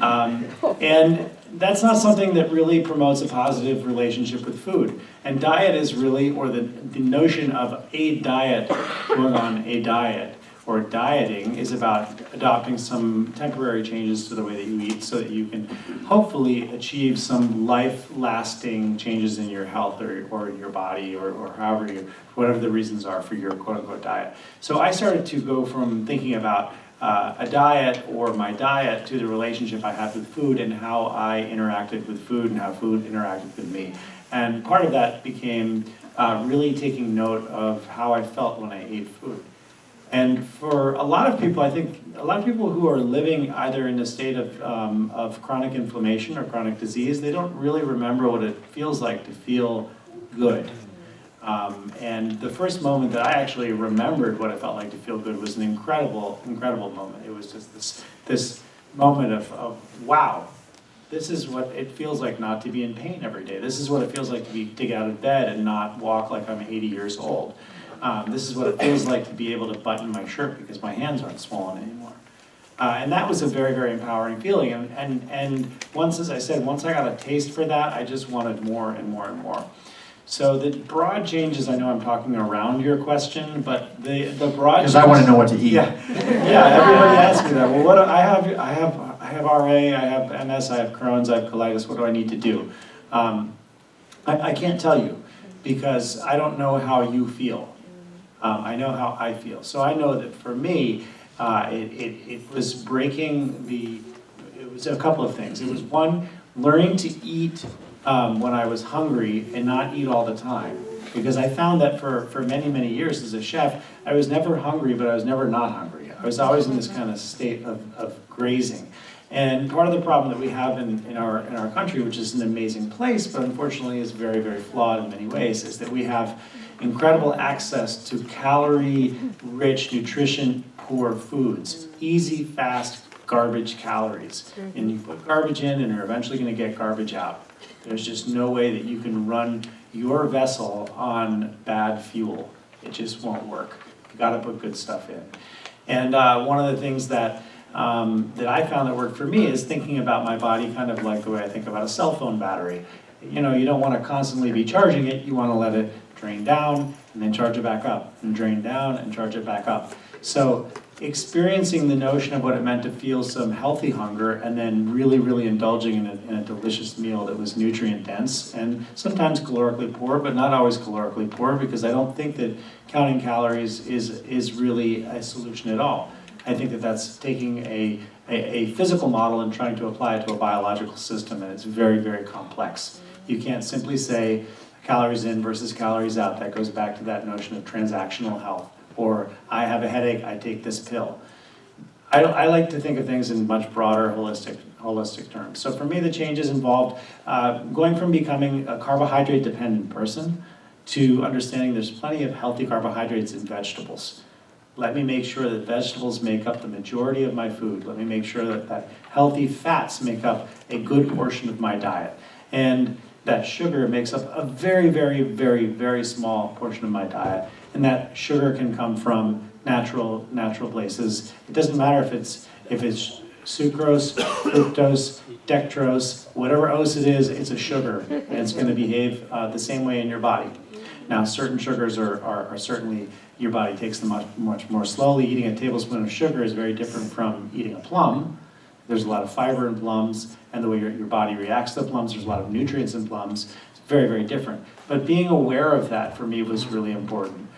And that's not something that really promotes a positive relationship with food. And diet is really, or the notion of a diet, going on a diet, or dieting is about adopting some temporary changes to the way that you eat so that you can hopefully achieve some life-lasting changes in your health or in your body or whatever the reasons are for your quote-unquote diet. So I started to go from thinking about a diet or my diet to the relationship I had with food and how I interacted with food and how food interacted with me. And part of that became really taking note of how I felt when I ate food. And for a lot of people, I think a lot of people who are living either in a state of chronic inflammation or chronic disease, they don't really remember what it feels like to feel good. And the first moment that I actually remembered what it felt like to feel good was an incredible moment. It was just this moment of wow, this is what it feels like not to be in pain every day. This is what it feels like to get out of bed and not walk like I'm 80 years old. This is what it feels like to be able to button my shirt because my hands aren't swollen anymore. And that was a very, very empowering feeling. And once, as I said, once I got a taste for that, I just wanted more and more and more. So the broad changes, I know I'm talking around your question, but the broad Because I want to know what to eat. Yeah, everybody asks me that. Well, what I have RA, I have MS, I have Crohn's, I have colitis. What do I need to do? I can't tell you because I don't know how you feel. I know how I feel. So I know that for me, it was it was a couple of things. It was one, learning to eat when I was hungry and not eat all the time. Because I found that for many, many years as a chef, I was never hungry, but I was never not hungry. I was always in this kind of state of grazing. And part of the problem that we have in our country, which is an amazing place, but unfortunately is very, very flawed in many ways, is that we have incredible access to calorie-rich, nutrition-poor foods. Easy, fast, garbage calories. And you put garbage in and you're eventually going to get garbage out. There's just no way that you can run your vessel on bad fuel. It just won't work. You got to put good stuff in. And one of the things that I found that worked for me is thinking about my body kind of like the way I think about a cell phone battery. You know, you don't want to constantly be charging it. You want to let it drain down and then charge it back up, and drain down and charge it back up. So experiencing the notion of what it meant to feel some healthy hunger and then really, really indulging in a delicious meal that was nutrient dense and sometimes calorically poor, but not always calorically poor, because I don't think that counting calories is really a solution at all. I think that that's taking a physical model and trying to apply it to a biological system, and it's very, very complex. You can't simply say calories in versus calories out. That goes back to that notion of transactional health. Or I have a headache, I take this pill. I like to think of things in much broader, holistic holistic terms. So for me, the changes involved going from becoming a carbohydrate-dependent person to understanding there's plenty of healthy carbohydrates in vegetables. Let me make sure that vegetables make up the majority of my food. Let me make sure that healthy fats make up a good portion of my diet. And that sugar makes up a very, very, very, very small portion of my diet. And that sugar can come from natural places. It doesn't matter if it's sucrose, fructose, dextrose, whatever ose it is, it's a sugar. And it's going to behave the same way in your body. Now, certain sugars are certainly, your body takes them much more slowly. Eating a tablespoon of sugar is very different from eating a plum. There's a lot of fiber in plums, and the way your body reacts to the plums, there's a lot of nutrients in plums. It's very, very different. But being aware of that for me was really important.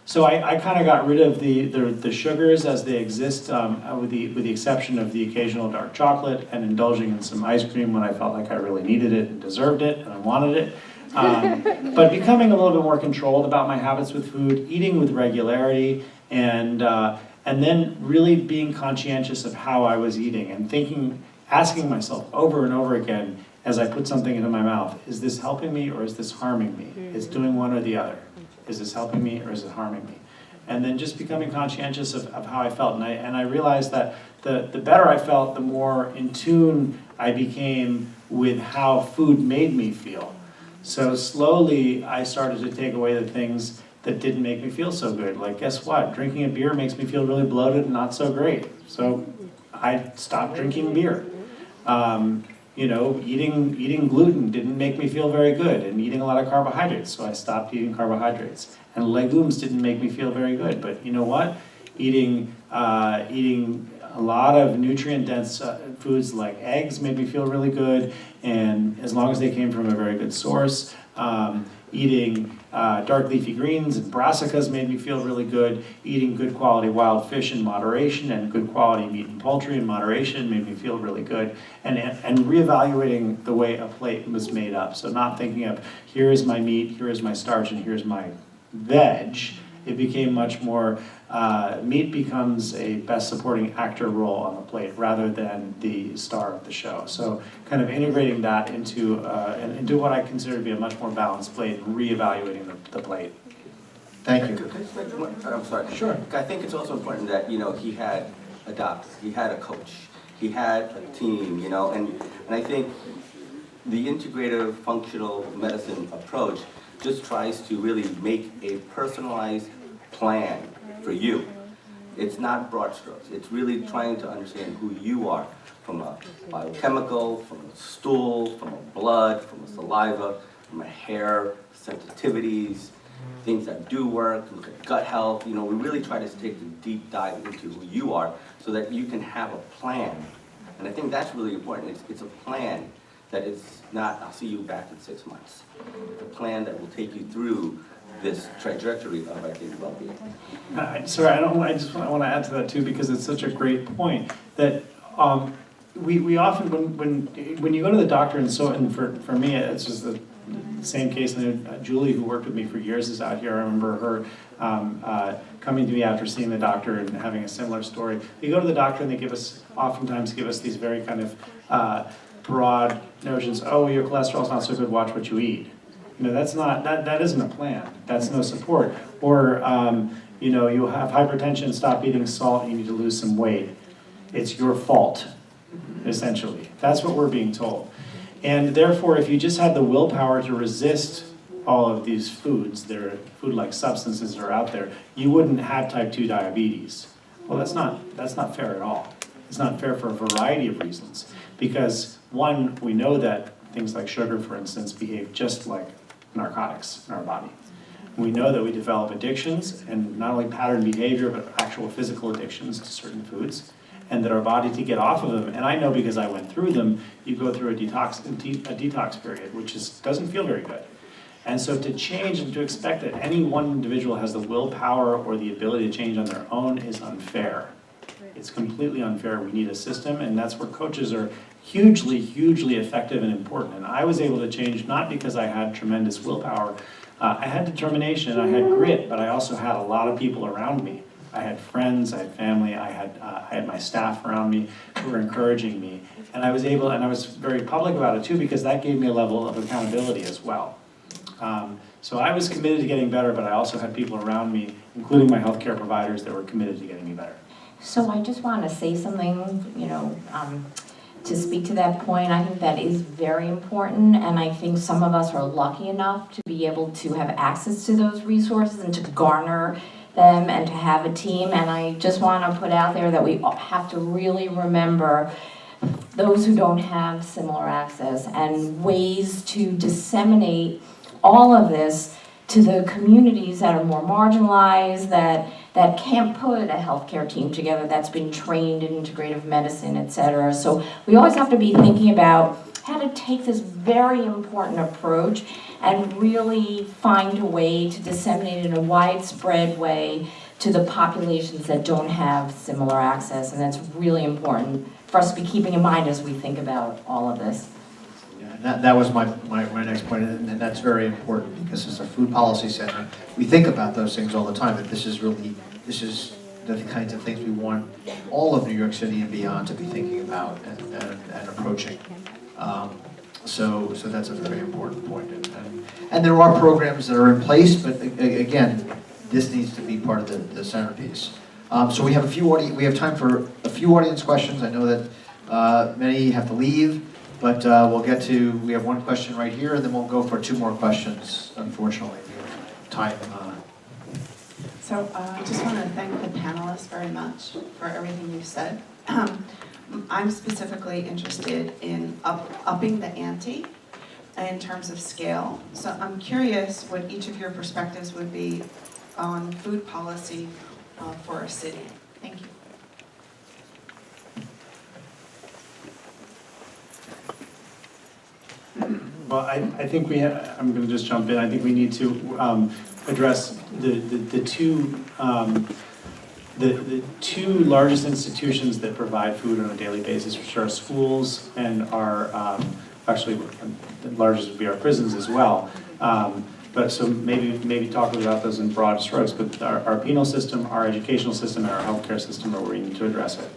So I kind of got rid of the sugars as they exist, with the exception of the occasional dark chocolate, and indulging in some ice cream when I felt like I really needed it and deserved it and I wanted it. But becoming a little bit more controlled about my habits with food, eating with regularity, and then really being conscientious of how I was eating and asking myself over and over again as I put something into my mouth, is this helping me or is this harming me? It's doing one or the other. Is this helping me or is it harming me? And then just becoming conscientious of how I felt. And I realized that the better I felt, the more in tune I became with how food made me feel. So slowly I started to take away the things that didn't make me feel so good. Like, guess what? Drinking a beer makes me feel really bloated and not so great. So I stopped drinking beer. Eating gluten didn't make me feel very good, and eating a lot of carbohydrates, so I stopped eating carbohydrates. And legumes didn't make me feel very good, but you know what? Eating a lot of nutrient-dense foods like eggs made me feel really good, and as long as they came from a very good source. Eating dark leafy greens and brassicas made me feel really good. Eating good quality wild fish in moderation and good quality meat and poultry in moderation made me feel really good. And reevaluating the way a plate was made up. So not thinking of, here is my meat, here is my starch, and here's my veg. It became much more, meat becomes a best supporting actor role on the plate rather than the star of the show. So kind of integrating that into what I consider to be a much more balanced plate and reevaluating the plate. Thank you. I'm sorry. Sure. I think it's also important that, he had a doctor, he had a coach, he had a team, and I think the integrative functional medicine approach just tries to really make a personalized plan for you. It's not broad strokes. It's really trying to understand who you are from a biochemical, from a stool, from a blood, from a saliva, from a hair, sensitivities, things that do work, look at gut health. We really try to take a deep dive into who you are so that you can have a plan. And I think that's really important. It's a plan that is not, I'll see you back in 6 months. It's a plan that will take you through this trajectory of, I think, well-being. I just want to add to that too, because it's such a great point that we often, when you go to the doctor, and for me, it's just the same case. And Julie, who worked with me for years, is out here. I remember her coming to me after seeing the doctor and having a similar story. We go to the doctor and they oftentimes give us these very kind of broad notions. Oh, your cholesterol's not so good, watch what you eat. That isn't a plan. That's no support. Or, you have hypertension, stop eating salt, you need to lose some weight. It's your fault, essentially. That's what we're being told. And therefore, if you just had the willpower to resist all of these foods, there are food-like substances that are out there, you wouldn't have type 2 diabetes. Well, that's not fair at all. It's not fair for a variety of reasons. Because one, we know that things like sugar, for instance, behave just like narcotics in our body. We know that we develop addictions, and not only pattern behavior, but actual physical addictions to certain foods, and that our body, to get off of them, and I know because I went through them, you go through a detox period, which doesn't feel very good. And so to change and to expect that any one individual has the willpower or the ability to change on their own is unfair. It's completely unfair. We need a system, and that's where coaches are hugely, hugely effective and important. And I was able to change not because I had tremendous willpower. I had determination, I had grit, but I also had a lot of people around me I had friends, I had family, I had my staff around me who were encouraging me. And I was very public about it too, because that gave me a level of accountability as well. So I was committed to getting better, but I also had people around me, including my healthcare providers, that were committed to getting me better. So I just want to say something, to speak to that point. I think that is very important, and I think some of us are lucky enough to be able to have access to those resources and to garner them and to have a team. And I just want to put out there that we have to really remember those who don't have similar access and ways to disseminate all of this to the communities that are more marginalized, that can't put a healthcare team together that's been trained in integrative medicine, et cetera. So we always have to be thinking about how to take this very important approach and really find a way to disseminate it in a widespread way to the populations that don't have similar access. And that's really important for us to be keeping in mind as we think about all of this. That was my next point, and that's very important, because as a food policy center, we think about those things all the time, that this is the kinds of things we want all of New York City and beyond to be thinking about and approaching. So that's a very important point. And there are programs that are in place, but again, this needs to be part of the centerpiece. So we have time for a few audience questions. I know that many have to leave. But we have one question right here, and then we'll go for 2 more questions, unfortunately. We have time. So I just want to thank the panelists very much for everything you've said. I'm specifically interested in upping the ante in terms of scale. So I'm curious what each of your perspectives would be on food policy for a city. Thank you. Well, I think I'm going to just jump in. I think we need to address the two largest institutions that provide food on a daily basis, which are schools and actually the largest would be our prisons as well. But so maybe talk about those in broad strokes. But our penal system, our educational system, and our healthcare system are where we need to address it.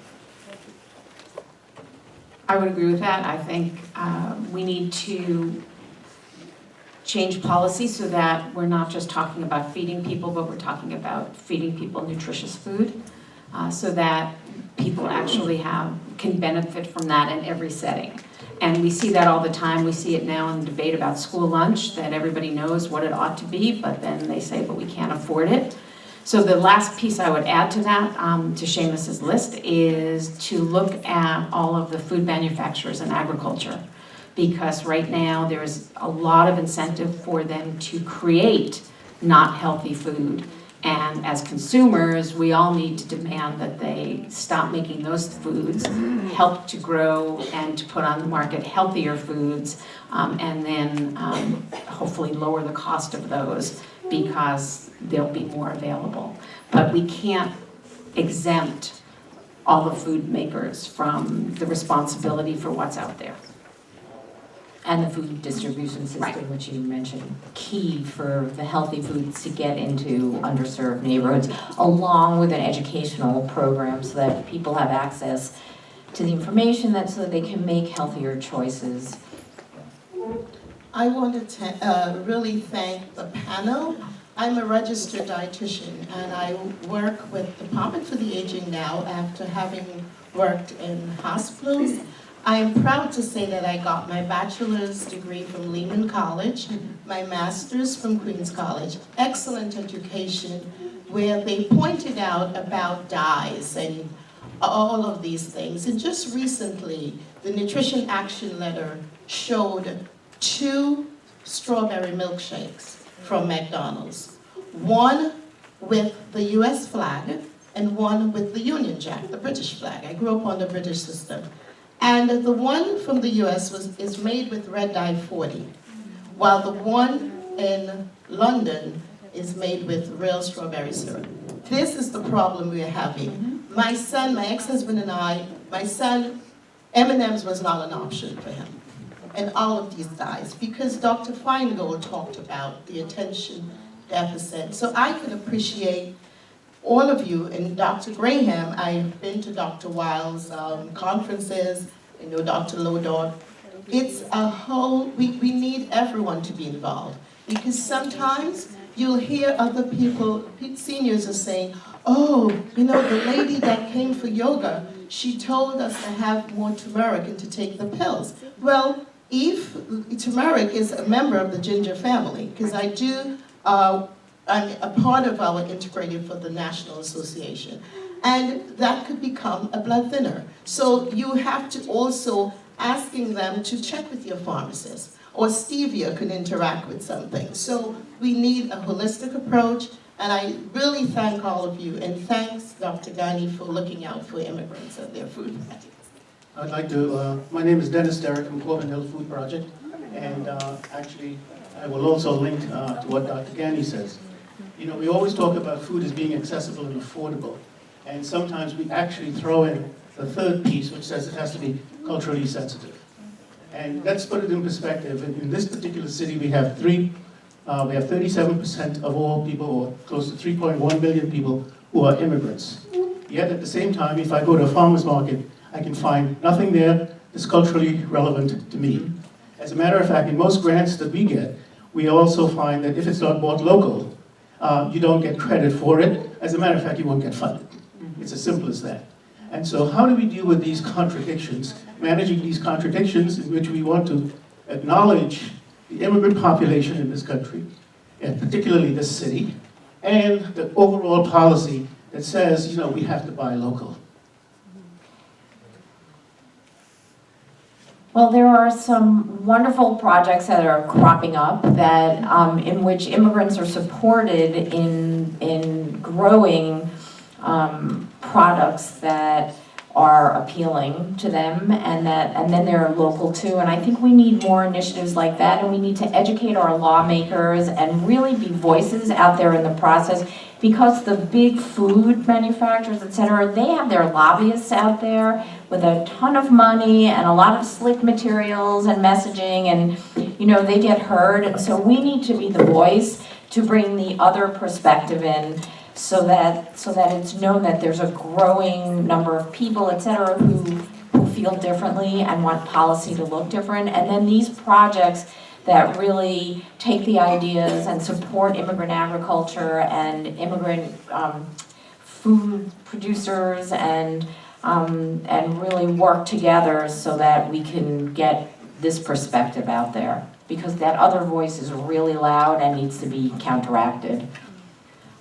I would agree with that. I think we need to change policy so that we're not just talking about feeding people, but we're talking about feeding people nutritious food, so that people actually can benefit from that in every setting. And we see that all the time. We see it now in the debate about school lunch, that everybody knows what it ought to be, but then they say, but we can't afford it. So the last piece I would add to that, to Seamus's list, is to look at all of the food manufacturers and agriculture. Because right now there's a lot of incentive for them to create not healthy food. And as consumers, we all need to demand that they stop making those foods, help to grow and to put on the market healthier foods, and then hopefully lower the cost of those, because they'll be more available. But we can't exempt all the food makers from the responsibility for what's out there. And the food distribution system, right, which you mentioned, key for the healthy foods to get into underserved neighborhoods, along with an educational program so that people have access to the information so that they can make healthier choices. I wanted to really thank the panel. I'm a registered dietitian, and I work with the Department for the Aging now after having worked in hospitals. I am proud to say that I got my bachelor's degree from Lehman College, my master's from Queens College, excellent education, where they pointed out about dyes and all of these things. And just recently, the Nutrition Action Letter showed 2 strawberry milkshakes from McDonald's. One with the US flag and one with the Union Jack, the British flag. I grew up on the British system. And the one from the US is made with red dye 40, while the one in London is made with real strawberry syrup. This is the problem we're having. My son, my ex-husband and my son, M&M's was not an option for him. And all of these dyes, because Dr. Feingold talked about the attention deficit. So I can appreciate all of you, and Dr. Graham, I've been to Dr. Wiles' conferences, I know Dr. Lodog. It's a whole, we need everyone to be involved, because sometimes you'll hear other people, seniors are saying, oh, you know, the lady that came for yoga, she told us to have more turmeric and to take the pills. Well, if turmeric is a member of the ginger family, because I'm a part of our integrated for the National Association, and that could become a blood thinner. So you have to also asking them to check with your pharmacist, or stevia could interact with something. So we need a holistic approach, and I really thank all of you, and thanks Dr. Gany for looking out for immigrants and their food packets. I'd like to, my name is Dennis Derrick from Corbin Hill Food Project, and actually I will also link to what Dr. Gany says. You know, we always talk about food as being accessible and affordable, and sometimes we actually throw in the third piece, which says it has to be culturally sensitive. And let's put it in perspective. In this particular city, we have 37% of all people, or close to 3.1 million people, who are immigrants. Yet at the same time, if I go to a farmer's market, I can find nothing there that's culturally relevant to me. As a matter of fact, in most grants that we get, we also find that if it's not bought local, you don't get credit for it. As a matter of fact, you won't get funded. It's as simple as that. And so how do we deal with these contradictions, managing these contradictions in which we want to acknowledge the immigrant population in this country, and particularly this city, and the overall policy that says, you know, we have to buy local? Well, there are some wonderful projects that are cropping up that in which immigrants are supported in growing products that are appealing to them, and then they're local too. And I think we need more initiatives like that, and we need to educate our lawmakers and really be voices out there in the process, because the big food manufacturers, etc., they have their lobbyists out there with a ton of money and a lot of slick materials and messaging, and you know, they get heard. And so we need to be the voice to bring the other perspective in, so that it's known that there's a growing number of people, etc., who feel differently and want policy to look different. And then these projects that really take the ideas and support immigrant agriculture and immigrant food producers, and really work together so that we can get this perspective out there, because that other voice is really loud and needs to be counteracted.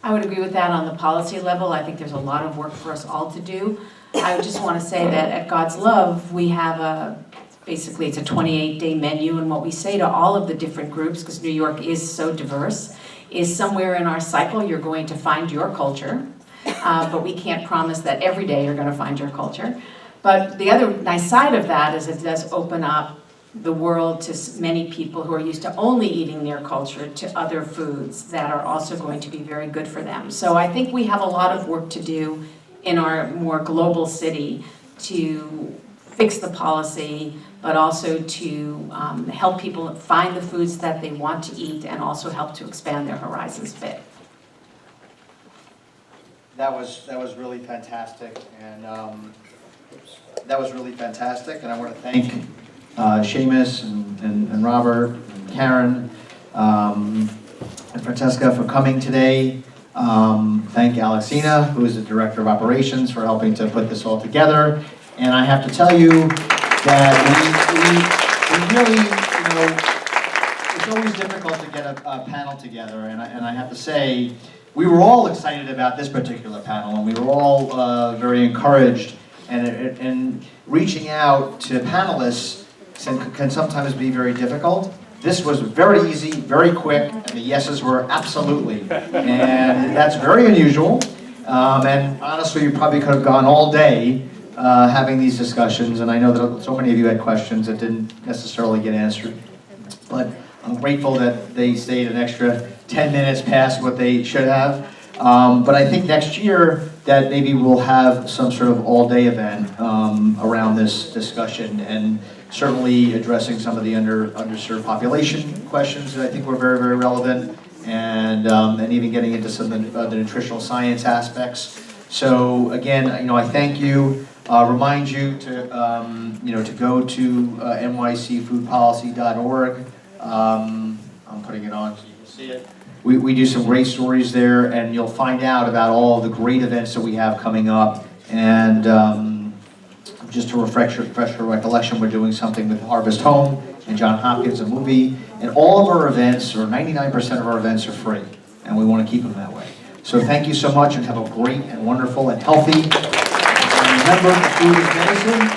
I would agree with that on the policy level. I think there's a lot of work for us all to do. I would just want to say that at God's Love, we have basically it's a 28-day menu, and what we say to all of the different groups, because New York is so diverse, is somewhere in our cycle you're going to find your culture, but we can't promise that every day you're going to find your culture. But the other nice side of that is it does open up the world to many people who are used to only eating their culture to other foods that are also going to be very good for them. So I think we have a lot of work to do in our more global city to fix the policy, but also to help people find the foods that they want to eat, and also help to expand their horizons a bit. That was really fantastic, and I want to thank Seamus and Robert and Karen and Francesca for coming today. Thank Alexina, who is the Director of Operations, for helping to put this all together. And I have to tell you that we really, you know, it's always difficult to get a panel together, and I have to say, we were all excited about this particular panel, and we were all very encouraged, and reaching out to panelists can sometimes be very difficult. This was very easy, very quick, and the yeses were absolutely. And that's very unusual. And honestly, you probably could have gone all day having these discussions, and I know that so many of you had questions that didn't necessarily get answered. But I'm grateful that they stayed an extra 10 minutes past what they should have. But I think next year that maybe we'll have some sort of all-day event around this discussion, and certainly addressing some of the underserved population questions that I think were very, very relevant, and even getting into some of the nutritional science aspects. So again, I thank you. Remind you to to go to nycfoodpolicy.org. I'm putting it on so you can see it. We do some great stories there, and you'll find out about all of the great events that we have coming up. And just to refresh your recollection, we're doing something with Harvest Home and John Hopkins, a movie. And all of our events, or 99% of our events, are free. And we want to keep them that way. So thank you so much, and have a great and wonderful and healthy. And remember, food is medicine.